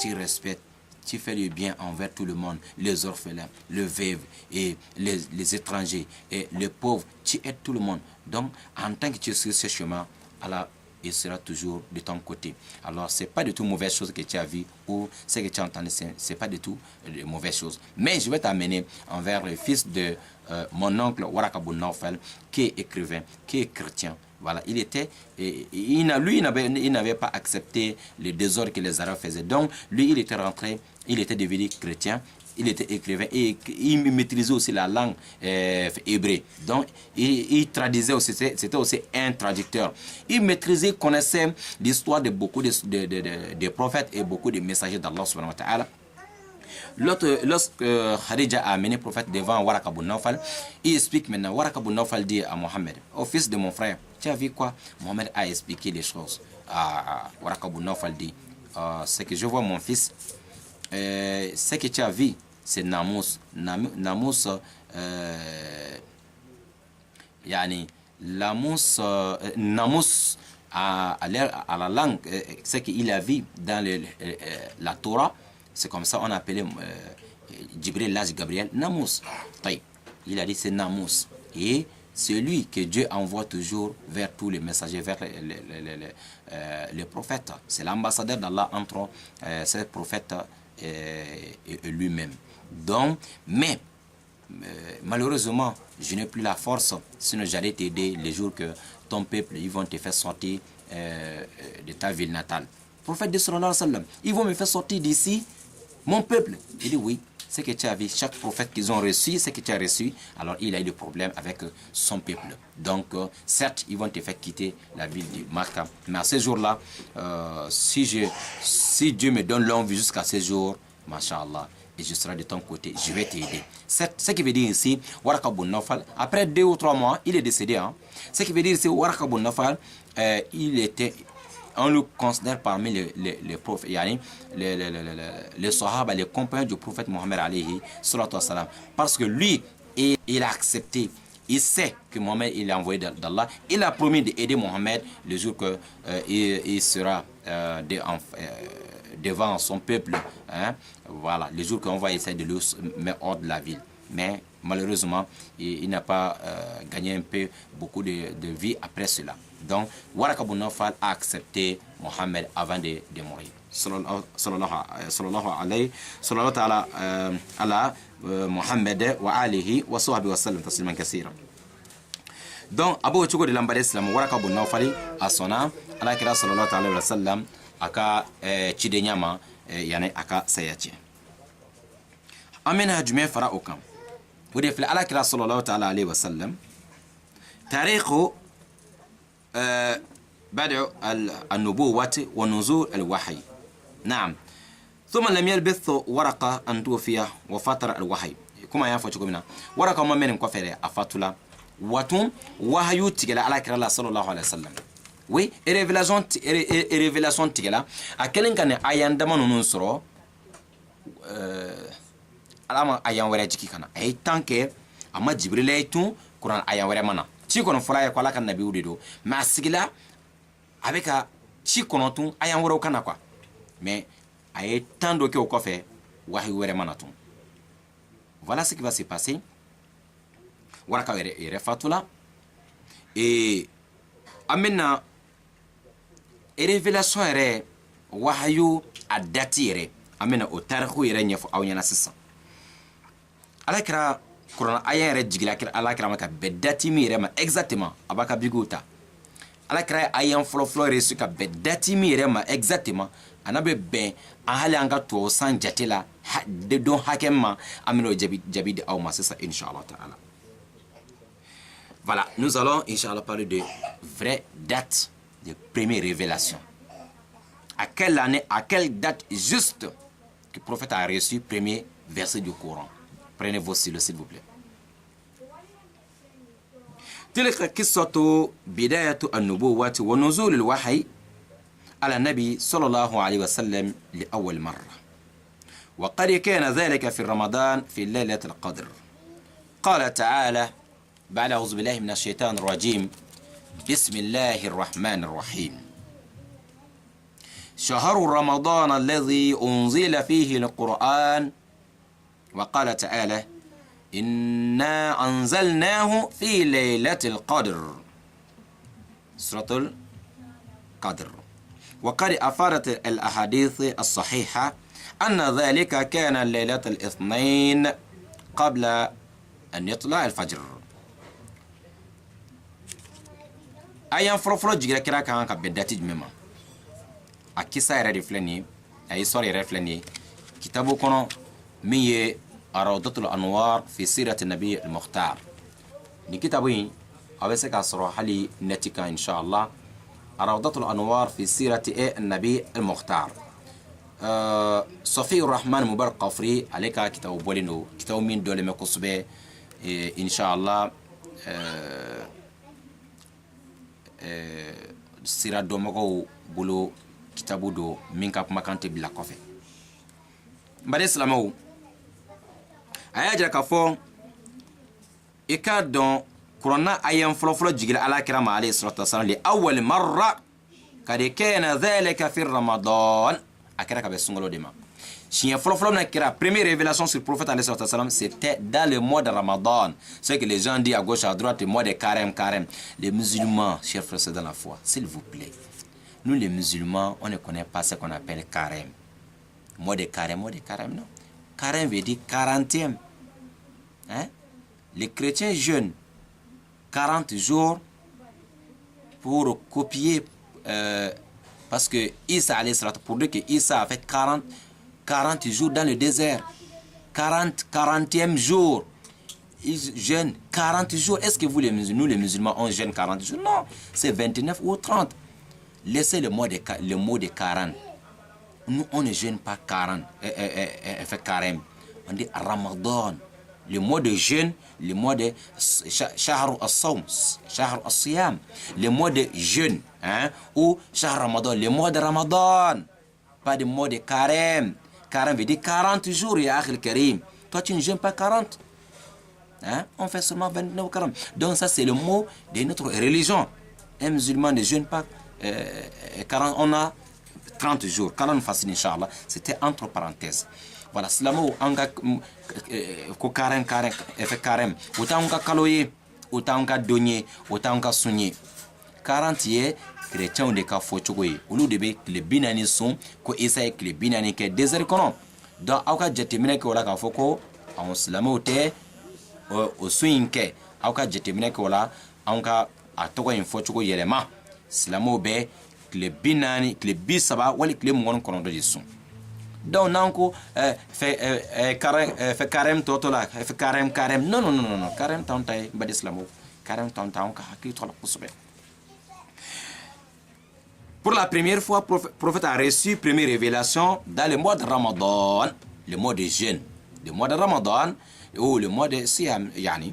tu respectes, tu fais du bien envers tout le monde, les orphelins, les veuves et les étrangers et les pauvres, tu aides tout le monde. Donc, en tant que tu es sur ce chemin, Allah, il sera toujours de ton côté. Alors, ce n'est pas du tout mauvaise chose que tu as vu ou ce que tu as entendu, ce n'est pas du tout de mauvaise chose. Mais je vais t'amener envers le fils de mon oncle Waraka ibn Nawfal, qui est écrivain, qui est chrétien. Voilà, il n'avait pas accepté le désordre que les Arabes faisaient. Donc, lui, il était rentré, il était devenu chrétien, il était écrivain et il maîtrisait aussi la langue hébreu. Donc, il traduisait aussi, c'était aussi un traducteur. Il maîtrisait, connaissait l'histoire de beaucoup de prophètes et beaucoup de messagers d'Allah subhanahu wa ta'ala. Lorsque Khadija a amené le prophète devant Waraka ibn Nawfal, il explique maintenant. Waraka ibn Nawfal dit à Mohammed, au fils de mon frère, tu as vu quoi? Mohammed a expliqué les choses. Waraka ibn Nawfal dit, c'est que je vois mon fils, ce que tu as vu, c'est Namous. Namous, Namous à la langue, ce qu'il a vu dans la Torah. C'est comme ça on appelait Jibril, l'âge Gabriel, Namous. Il a dit c'est Namous. Et c'est lui que Dieu envoie toujours vers tous les messagers, vers les prophètes. C'est l'ambassadeur d'Allah entre ces prophètes et lui-même. Donc, mais malheureusement, je n'ai plus la force, sinon j'allais t'aider les jours que ton peuple, ils vont te faire sortir de ta ville natale. Le prophète de sallallahu alayhi wa sallam, ils vont me faire sortir d'ici, mon peuple. Il dit oui, c'est que tu as vu, chaque prophète qu'ils ont reçu, c'est que tu as reçu, alors il a eu des problèmes avec son peuple. Donc, certes, ils vont te faire quitter la ville de Makkah. Mais à ce jour-là, si Dieu me donne longue vie jusqu'à ce jour, Masha'Allah, et je serai de ton côté, je vais t'aider. Ce qui veut dire ici, Waraka ibn Nawfal, après 2 ou 3 mois, il est décédé. Hein. Ce qui veut dire ici, Waraka ibn Nawfal, on le considère parmi les prophètes, les sahaba, les compagnons du prophète Mohammed alayhi salatu wassalam. Parce que lui, il a accepté, il sait que Mohammed il est envoyé d'Allah. Il a promis d'aider Mohammed le jour qu'il sera devant son peuple. Hein? Voilà, le jour qu'on va essayer de le mettre hors de la ville. Mais malheureusement, il n'a pas gagné un peu beaucoup de vie après cela. Donc, Waraka ibn Nawfal a accepté Mohammed avant de mourir. Sallallahu ala Mohammed wa alihi wa sahbihi wa sallam tasliman kaseera. Donc, Abu Chugo de l'Ambade Islam, Waraka ibn Nawfal a son âme, ala kira sallallahu alayhi wa sallam, aka chidenyama, yani aka sayachi. Amena jume fara okam. ودي في الألاكرة صلى الله تعالى عليه وسلم تاريخ بدء النبوة ونزول الوحي. نعم. ثم لم يلبث ورقة أن توفي وفتر الوحي. كما يعرف تقولنا ورقة ما من كفر أفتلا وتم وحي تجلا على صلى الله عليه وسلم. Oui, et révélation تجلا أكلن كان أيام دمان ننصره alama ayan wɛrɛ jigi kana a ye tan kɛ a ma Jibrila ye tun kuran ayan wɛrɛ mana ci kɔnɔ fɔlɔ ye ko Ala ka nabiw de don mais a sigila a bɛ ka ci kɔnɔ tun ayan wɛrɛw kana quoi mais a ye tan dɔ kɛ o kɔfɛ wahi wɛrɛ mana tun. Voilà ce qui va se passer. Waraka yɛrɛ fatula et an bɛna révélation yɛrɛ wahayu a dati yɛrɛ an bɛna o tariku yɛrɛ ɲɛfɔ aw ɲɛna sisan. Alakira Kuran aya yɛrɛ jigila alakira ma ka bɛn dati min yɛrɛ ma exactement a b'a ka bigiw ta. Alakira aya fɔlɔfɔlɔ reçu ka bɛn dati min yɛrɛ ma exactement a n'a bɛ bɛn an hali an ka tuwawu san jate la don hakɛ ma an bɛn'o jaabi di aw ma sisan inshallah ta'ala. Voilà, nous allons inshallah parler de vraies dates de première révélation. À quelle année, à quelle date juste que le prophète a reçu le premier verset du Coran. Prenez vos stylos, s'il vous plaît. تلك قصة بداية النبوة ونزول الوحي على النبي صلى الله عليه وسلم لأول مرة، وقد كان ذلك في رمضان في ليلة القدر. قال تعالى بعد أعوذ بالله من الشيطان الرجيم بسم الله الرحمن الرحيم شهر رمضان الذي أنزل فيه القرآن. وقال تعالى إنا أنزلناه في ليلة القدر، سورة القدر. وقد أفادت الأحاديث الصحيحة أن ذلك كان ليلة الاثنين قبل أن يطلع الفجر. أيام فرفلو جيرا كرا كان كبداتي جمما أكيسا يرى فلاني أي صار يرى فلاني كتابو كونو مية روضة الأنوار في سيرة النبي المختار. ni kitabu in a bɛ se ka sɔrɔ hali neti kan insha Allah. روضة الأنوار في سيرة النبي المختار. صفي الرحمن مبارك قفري عليك كتاب بولينو كتاب من دولة مكسبة إن شاء الله. سيرة دومغو بلو كتابو دو من كاب مكانتي بلا كوفي بعد سلامو أياجا كفو إكادون كورونا أيام فلو جيل على كرام عليه الصلاة والسلام لأول مرة كده كان ذلك في رمضان أكرك بسنغلو ديما chien folo na kira première révélation sur le prophète alayhi salam, c'était dans le mois de Ramadan. Ce que les gens disent à gauche à droite, le mois de carême. Les musulmans, chers frères dans la foi, s'il vous plaît, nous les musulmans, on ne connaît pas ce qu'on appelle carême. Mois de carême, non. Carême veut dire 40e. Hein? Les chrétiens jeûnent 40 jours pour copier, parce que Isa alayhi salam, pour dire que Isa a fait 40 jours dans le désert. 40e jour. Ils jeûnent 40 jours. Est-ce que nous les musulmans, on jeûne 40 jours? Non, c'est 29 ou 30. Laissez le mot de 40. Nous, on ne jeûne pas 40. Fait carême. On dit Ramadan. Le mois de jeûne, le mois de Shahr al-Sawm, Shahr al-Siyam. Le mois de jeûne, hein, ou Shahr Ramadan, le mois de Ramadan. Pas de mois de carême. Carême veut dire 40 jours, ya akhil karim. Toi, tu ne jeûnes pas 40. Hein? On fait seulement 29 ou 40. Donc, ça, c'est le mot de notre religion. Un musulman ne jeûne pas 40. On a 30 jours. 40 facile, Inch'Allah. C'était entre parenthèses. Voilà, c'est le mot. On a carême, effet carême. Autant on a caloyer, autant on a donné, autant on a soigné. 40 yeux. Chrétien de ka fo chogo yi olu de be kile binani sun ko isa ye kile binani ke désert kono donc aw ka jateminɛ kɛ wala ka fɔ ko anw silamɛw tɛ o sun in kɛ aw ka jateminɛ kɛ wala anw ka a tɔgɔ in fɔ cogo yɛlɛma silamɛw bɛ kile binani kile 30 wali kile 29 de sun donc n'an ko fɛ carême tɔtɔ la fɛ carême non carême t'anw ta ye n badi silamɛw carême t'anw ta anw ka hakili to la kosɛbɛ. Pour la première fois, le prophète a reçu première révélation dans le mois de Ramadan, le mois de jeûne, le mois de Ramadan ou le mois de Siyam, yani.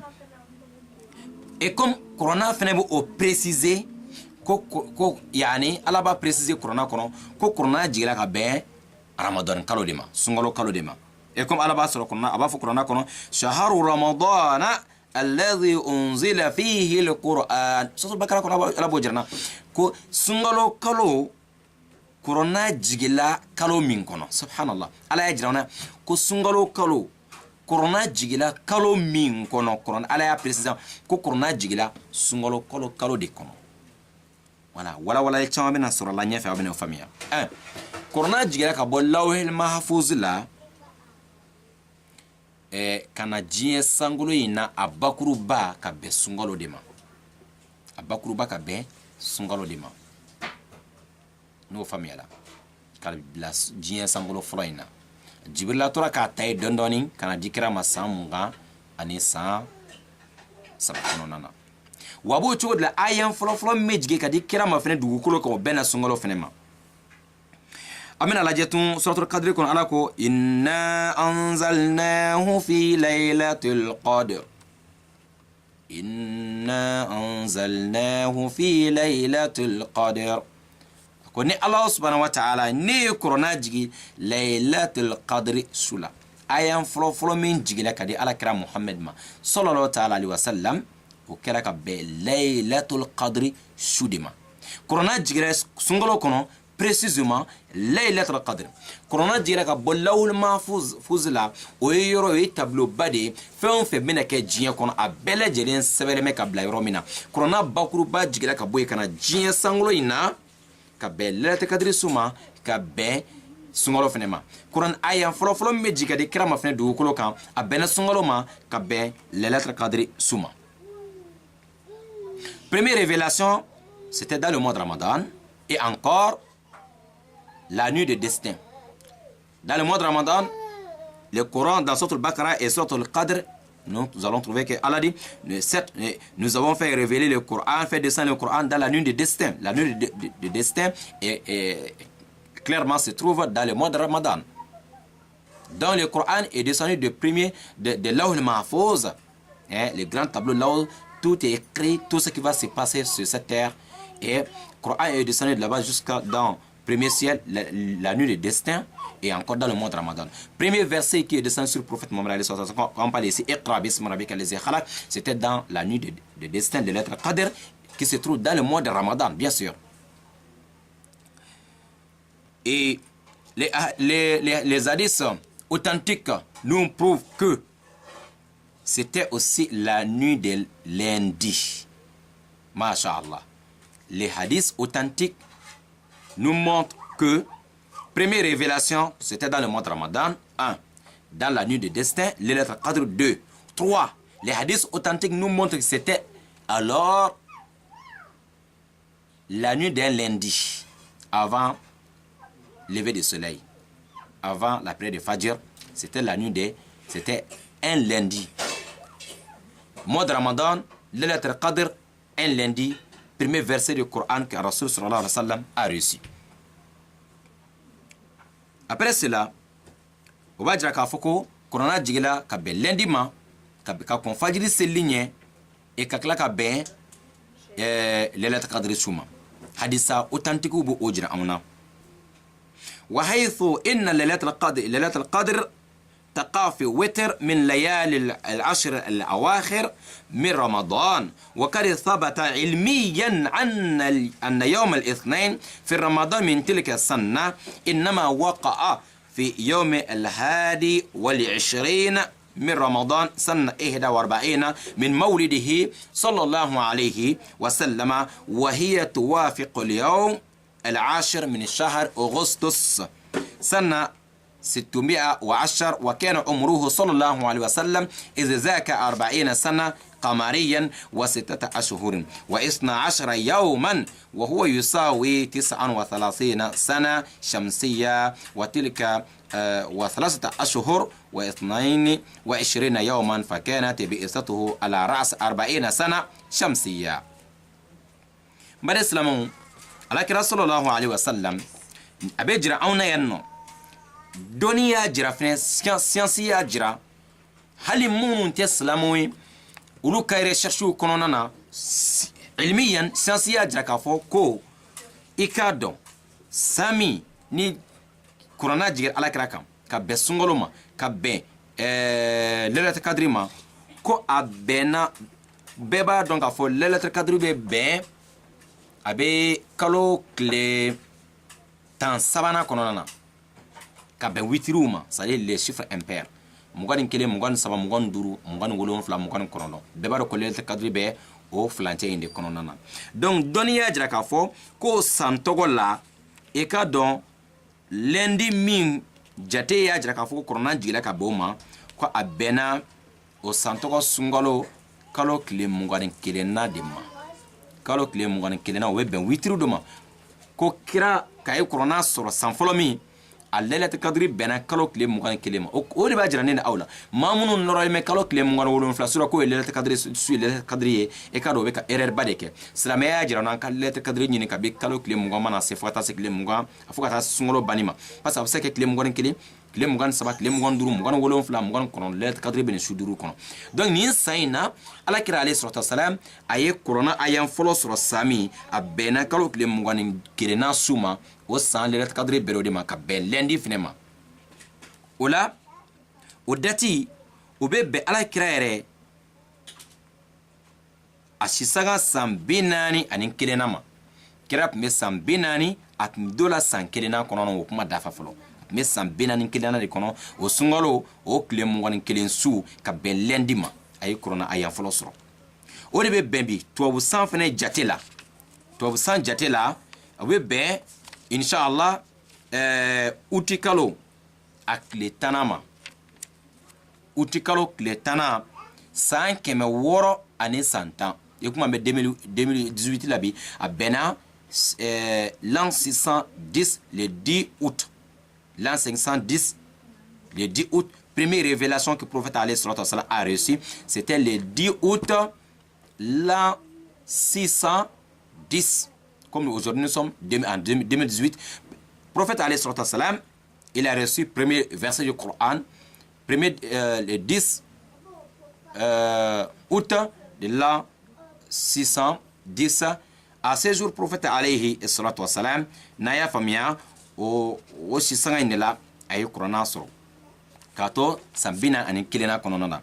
Et comme Corona fenait au préciser, yani, Allah va préciser Corona, que Corona jira ka ben Ramadan kalodema, sungalo kalodema. Et comme Allah va sur Corona, Allah faut Corona Shaharu Ramadana. الذي أنزل فيه القرآن سورة البقرة كنا بوجرنا كو سنغلو كلو كورونا جيلا كلو من كنا سبحان الله على يجرنا كو سنغلو كلو كورونا جيلا كلو من كنا كورونا على يا بريسيزم كو كورونا جيلا سنغلو كلو دي كنا ولا يتشام بنا سورة الله نيفع بنا فاميا كورونا جيلا كبول لوح المحفوظ لا kana diɲɛ sankolo in na a bakuruba ka bɛn sunkalo de ma a bakuruba ka bɛn sunkalo de ma n'o faamuyala ka bila diɲɛ sankolo fɔlɔ in na Jibrila tora k'a ta ye dɔɔni kana di kira ma san 20 ani san 3 kɔnɔna na wa b'o cogo de la ayan fɔlɔ min bɛ jigin ka di kira ma fɛnɛ dugukolo kan o bɛn na sunkalo fɛnɛ ma amina lajetun suratul qadr kon alako inna anzalnahu fi laylatil qadr inna anzalnahu fi laylatil qadr ko ni Allah subhanahu wa ta'ala ni korona jigi laylatil qadr sula ayan folo min jigila kadi ala kira Muhammad ma sallallahu ta'ala alaihi wasallam o kera ka be laylatul qadr sudima korona jigila sungalo kono précisément laylatul qadr korona jigila ka bolawul mahfuz fuzla o yoro yi tableau bade fen fe bena ke jinya kono a bele jelen sebele me ka bla yoro mina korona bakuru ba jigila ka boy kana jinya sangolo ina ka be laylatul qadr suma ka be sungalo fene ma Quran ayan folo me jiga de krama fene du kolo kan a bena sungalo ma ka be laylatul qadr suma. Première révélation, c'était dans le mois de Ramadan et encore la nuit de destin. Dans le mois de Ramadan, le Coran dans Sourate Al-Baqarah et Sourate Al-Qadr, nous allons trouver que Allah dit, nous avons fait révéler le Coran, fait descendre le Coran dans la nuit de destin. La nuit de destin clairement se trouve dans le mois de Ramadan. Dans le Coran est descendu de Lawh al-Mahfouz, le grand tableau là où tout est écrit, tout ce qui va se passer sur cette terre. Et le Coran est descendu de là-bas jusqu'à dans le premier ciel, la nuit de destin, et encore dans le mois de Ramadan. Premier verset qui est descendu sur le prophète Mohammed, quand on parle ici, c'était dans la nuit de destin de l'être Qadr, qui se trouve dans le mois de Ramadan, bien sûr. Et les hadiths authentiques nous prouvent que c'était aussi la nuit de lundi. Masha'Allah. Les hadiths authentiques nous montrent que première révélation, c'était dans le mois de Ramadan. 1. Dans la nuit de destin, les lettres Qadr. 2. 3. Les hadiths authentiques nous montrent que c'était alors la nuit d'un lundi, avant le lever du soleil, avant la prière de Fajr. C'était la nuit c'était un lundi. Mois de Ramadan, les lettres Qadr, un lundi, premier verset du Coran que Rasul sallallahu alayhi wa sallam a reçu. Après cela, on va dire qu'il faut que Corona Jigela, que lundi, ka kon fajiri selinye, et que la ben les lettres Qadr souma. Hadisa authentique ou ojira amuna. وحيث إن ليلة القدر تقع في وتر من ليالي العشر الأواخر من رمضان وقد ثبت علميا أن يوم الاثنين في رمضان من تلك السنة إنما وقع في يوم 21 من رمضان سنة 41 من مولده صلى الله عليه وسلم وهي توافق اليوم 10 من الشهر أغسطس سنة 610 وكان عمره صلى الله عليه وسلم إذ ذاك 40 سنة قمريا و6 أشهر و12 يوما وهو يساوي 39 سنة شمسية وتلك و3 أشهر و22 يوما فكانت بئسته على رأس 40 سنة شمسية. بعد السلام على صلى الله عليه وسلم أبجرا أونا ينو دنيا جرا فين سيانسيا جرا هل مون تسلموي ولو كاير شرشو كونونا علميا سيانسيا جرا كافو كو إكادو سامي ni kurana jigir ala kira kan ka bɛn sunkalo ma ka bɛn lailatul kadiri ma ko a bɛnna bɛɛ b'a dɔn k'a fɔ lailatul kadiri bɛ bɛn a bɛ kalo tile 17 kɔnɔna na ka bɛn witiriw ma c'est-à-dire les chiffres impairs 21 23 27 29 bɛɛ b'a dɔn ko lailatul kadiri bɛ o fulancɛ in de kɔnɔna na donc dɔnniya jira k'a fɔ ko san tɔgɔ la i ka dɔn lundi min jate y'a jira k'a fɔ ko kɔrɔna jigila ka bɔ ma ko a bɛnna o san tɔgɔ sunkalo kalo tile 21 de ma kalo tile 21 o bɛ bɛn witiri dɔ ma ko kira k'a ye kɔrɔna sɔrɔ san fɔlɔ min a lailatul qadri bɛnna kalo tile 21 ma o de b'a jira ne ni aw la maa minnu nɔrɔlen bɛ kalo tile 27 sura k'o ye lailatul qadri su ye lailatul qadri ye e ka dɔn o bɛ ka erreur ba de kɛ silamɛya y'a jira n'an ka lailatul qadri ɲini kabi kalo tile 20 mana se fo ka taa se tile 20 fo ka taa sunkalo banni ma parce que a bɛ se ka kɛ tile 21 tile 27 tile 25 27 29 lailatul qadri bɛ nin su duuru kɔnɔ donc nin san in na alakira alayhi salatu wasalam a ye kuranɛ aya fɔlɔ sɔrɔ san min a bɛnna kalo tile 21 su ma o san lailatul qadri bɛrɛ o de ma ka bɛn lundi fɛnɛ ma o la o dati o bɛ bɛn alakira yɛrɛ a sisaga san 41 ma kira tun bɛ san 40 a tun dɔ la san 1 kɔnɔ o kuma dafa fɔlɔ a tun bɛ san 41 de kɔnɔ o sunkalo o tile 21 su ka bɛn lundi ma a ye kuranɛ aya fɔlɔ sɔrɔ o de bɛ bɛn bi tubabu san fɛnɛ jate la tubabu san jate la a bɛ bɛn inshallah uti kalo a tile 10 ma uti kalo tile 10 san 600 ani san 10 et kuma bɛ 2018 la bi a bɛnna l'an 610 le 10 août l'an 510 le 10 août première révélation que le prophète a reçue c'était le 10 août l'an 610 comme aujourd'hui nous sommes en 2018 le prophète il a reçu le premier verset du Coran le 10 août de l'an 610 à ce jour prophète alayhi salatu wassalam n'a ya famiya o sisanga in de la a ye kuranɛ sɔrɔ k'a to san 41 kɔnɔna na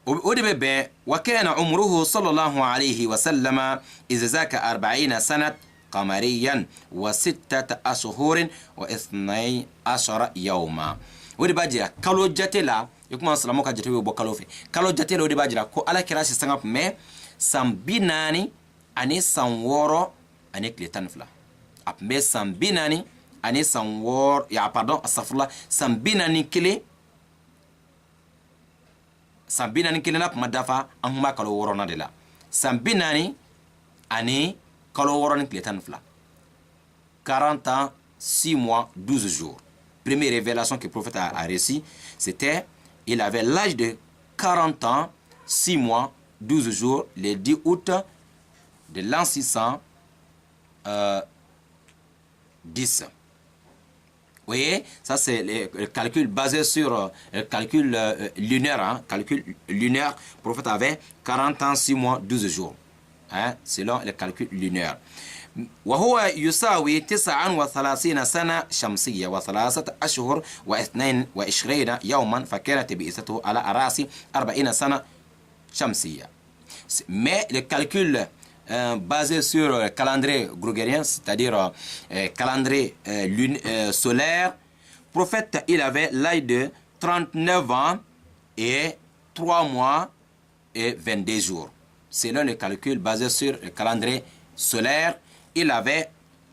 o de bɛ bɛn wa kana umruhu sallallahu alayhi wa sallama idh zaka 40 sanat qamariyan wa 6 ashhurin wa 12 yawma o de b'a jira kalo jate la i kuma silamɛw ka jate bɛ bɔ kalo fɛ kalo jate la o de b'a jira ko alakira sisanga tun bɛ san 40 ani san 6 ani tile 12 a tun bɛ san 40 ani san 6 pardon astagfirullah san 41 san 41 na kuma dafa an kuma kalo 6 na de la san 40 ani kalo 6 ni tile 12 40 ans 6 mois 12 jours première révélation que le prophète a reçue c'était il avait l'âge de 40 ans 6 mois 12 jours le 10 août de l'an 610 vous voyez, ça c'est le calcul basé sur le calcul lunaire. Hein, calcul lunaire, le prophète avait 40 ans, 6 mois, 12 jours. Hein, selon le calcul lunaire. وهو يساوي 39 سنة شمسية و3 أشهر و22 يوما فكانت بئسته على رأس 40 سنة شمسية. Mais le calcul basé sur le calendrier grégorien, c'est-à-dire calendrier solaire, le prophète il avait l'âge de 39 ans et 3 mois et 22 jours. Selon le calcul basé sur le calendrier solaire, il avait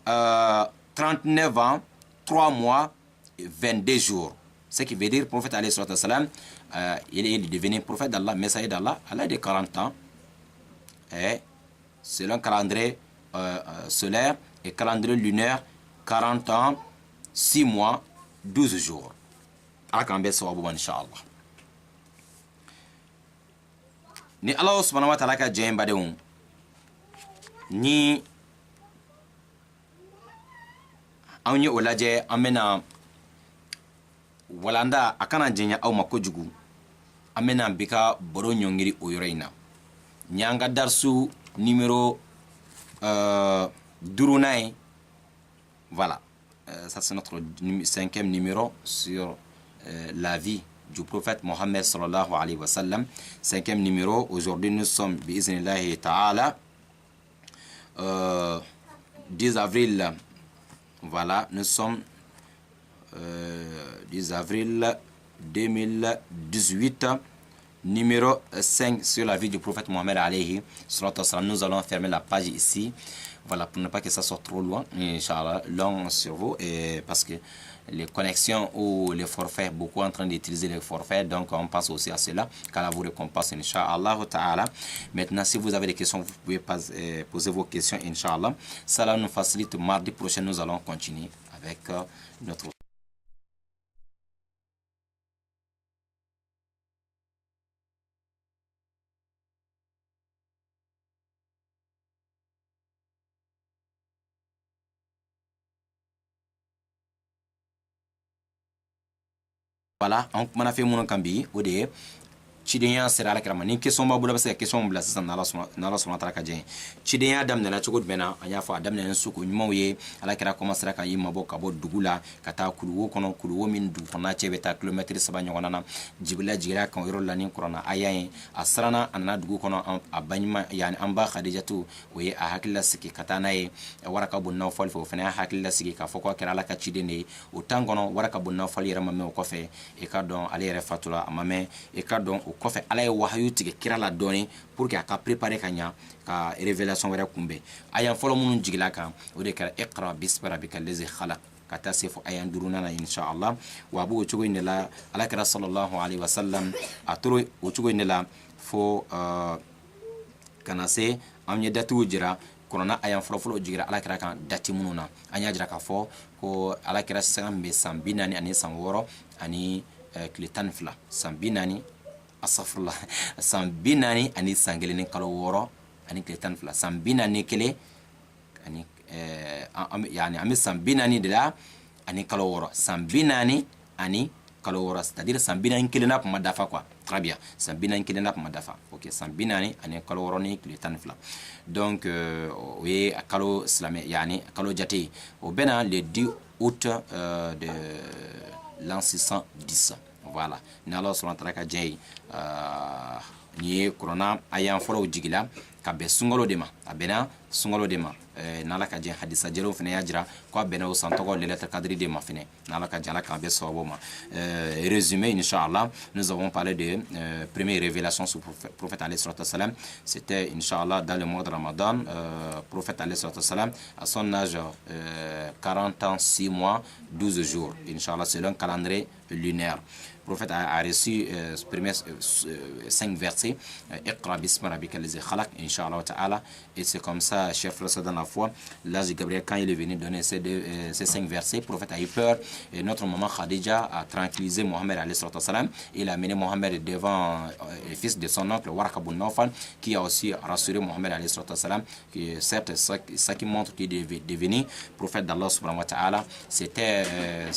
39 ans, 3 mois et 22 jours. Ce qui veut dire que le prophète il est devenu prophète d'Allah, messager d'Allah, à l'âge de 40 ans. Et selon le calendrier solaire et calendrier lunaire, 40 ans, 6 mois, 12 jours. Inch'Allah. Ni Allah subhanahu wa ta'ala ka jɛn badenw ni an ye o lajɛ an bɛna walanda a kana jɛnya aw ma kojugu an bɛna bi ka baro ɲɔngiri o yɔrɔ in na ni an ka darisu numéro 5 voilà ça c'est notre 5e numéro sur la vie du prophète Mohammed sallallahu alayhi wa sallam. 5e numéro. Aujourd'hui, nous sommes, bi'iznillahi ta'ala, 10 avril. Voilà, nous sommes 10 avril 2018. Numéro 5 sur la vie du prophète Mohammed alayhi sallallahu wa sallam. Nous allons fermer la page ici. Voilà, pour ne pas que ça sorte trop loin, Inch'Allah, long sur vous, et parce que les connexions ou les forfaits, beaucoup en train d'utiliser les forfaits, donc on pense aussi à cela, qu'Allah vous récompense, Inch'Allah ta'ala. Maintenant, si vous avez des questions, vous pouvez poser vos questions, Inch'Allah. Cela nous facilite. Mardi prochain, nous allons continuer avec notre... Voilà, on mana fait mon cambi, ou de cidenya sera ala kirama ni question b'a bolo bɛ se ka question bila sisan n'ala sɔnna taala ka jɛn cidenya daminɛna cogo jumɛn na an y'a fɔ a daminɛ suko ɲumanw ye ala kira commencera ka i mabɔ ka bɔ dugu la ka taa kuluwo kɔnɔ kuluwo min dugu kɔnɔna cɛ bɛ taa kilomɛtiri 3 ɲɔgɔnna na jibila jigira kan yɔrɔ la ni kuranna a y'a ye a siranna a nana dugu kɔnɔ a baɲuman yani an ba khadijatu o ye a hakili lasigi ka taa n'a ye waraka bun nawfal fɛ o fana y'a hakili lasigi k'a fɔ ko a kɛra ala ka ciden de ye o temps kɔnɔ waraka bun nawfal yɛrɛ ma mɛn o kɔfɛ i ka dɔn ale yɛrɛ fatula a ma mɛn i ka dɔn o kɔfɛ ala ye wahayu tigɛ kira la dɔɔni pour que a ka préparer ka ɲa ka révélation wɛrɛ kunbɛn a yan fɔlɔ minnu jigila kan o de kɛra iqra bismi rabbika lazi khalaq ka taa se fo ayan duruna na inshallah wa bu o cogo in de la ala kira sallallahu alaihi wasallam a toro o cogo in de la fo kana se an ye datiw jira kɔnɔna a yan fɔlɔfɔlɔ jigira ala kira kan dati minnu na an y'a jira k'a fɔ ko ala kira sanga min bɛ san 40 ani san 6 ani tile 12 san 40 asafurla san 40 ani san 1 ni kalo 6 ani tile 12 san 41 ani yani an bɛ san 40 de la ani kalo 6 san 40 ani kalo 6 c'est-à-dire san 41 na kuma dafa quoi très bien san 41 na kuma dafa ok san 40 ani kalo 6 ni tile 12 donc o ye kalo silamɛ yani kalo jate o bɛna le 10 août de l'an 610 voilà ni ala sɔnna taala ka jɛn ye ni ye kuranna a y'an fɔlɔw jigila ka bɛn sunkalo de ma a bɛnna sunkalo de ma n'ala ka jɛn hadisa jɛlenw fana y'a jira ko a bɛnna o san tɔgɔ lailatul qadri de ma fana n'ala ka jɛn ala k'an bɛn sababu ma résumé inchallah nous avons parlé de première révélation sur prophète alayhi salatu wassalam c'était inchallah dans le mois de Ramadan prophète alayhi salatu wassalam à son âge 40 ans 6 mois 12 jours inchallah selon calendrier lunaire. Le prophète a reçu les premiers 5 versets Iqra bismi rabbika lazi khalaq inshallah ta'ala et c'est comme ça chers frères dans la foi l'ange Gabriel quand il est venu donner ces 5 versets le prophète a eu peur et notre maman Khadija a tranquillisé Mohammed alayhi salatu wassalam il a mené Mohammed devant le fils de son oncle Warqa ibn Nawfal qui a aussi rassuré Mohammed alayhi salatu wassalam que certes ça qui montre qu'il est devenu prophète d'Allah subhanahu wa ta'ala c'était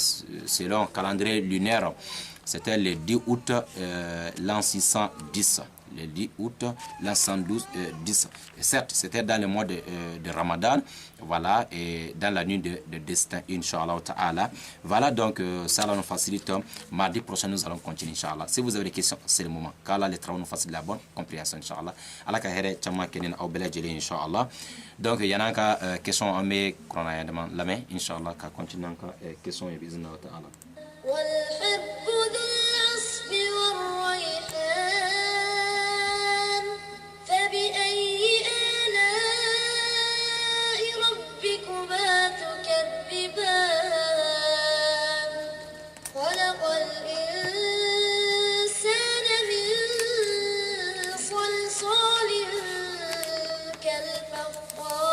selon calendrier lunaire. C'était le 10 août l'an 610. Le 10 août l'an 610. Certes, c'était dans le mois de Ramadan. Voilà, et dans la nuit de destin, Inch'Allah ta'ala. Voilà, donc ça nous facilite. Mardi prochain, nous allons continuer, Inch'Allah. Si vous avez des questions, c'est le moment. Car là, les travaux nous facilitent la bonne compréhension, Inch'Allah. Allah ka here chama kenin au bela jeli, Inch'Allah. Donc, il y a une question à me chronoyer la main, Inch'Allah, ka continue encore question et bisous, ta'ala. والحب ذو العصف والريحان فبأي آلاء ربكما تكذبان خلق الإنسان من صلصال كالفخار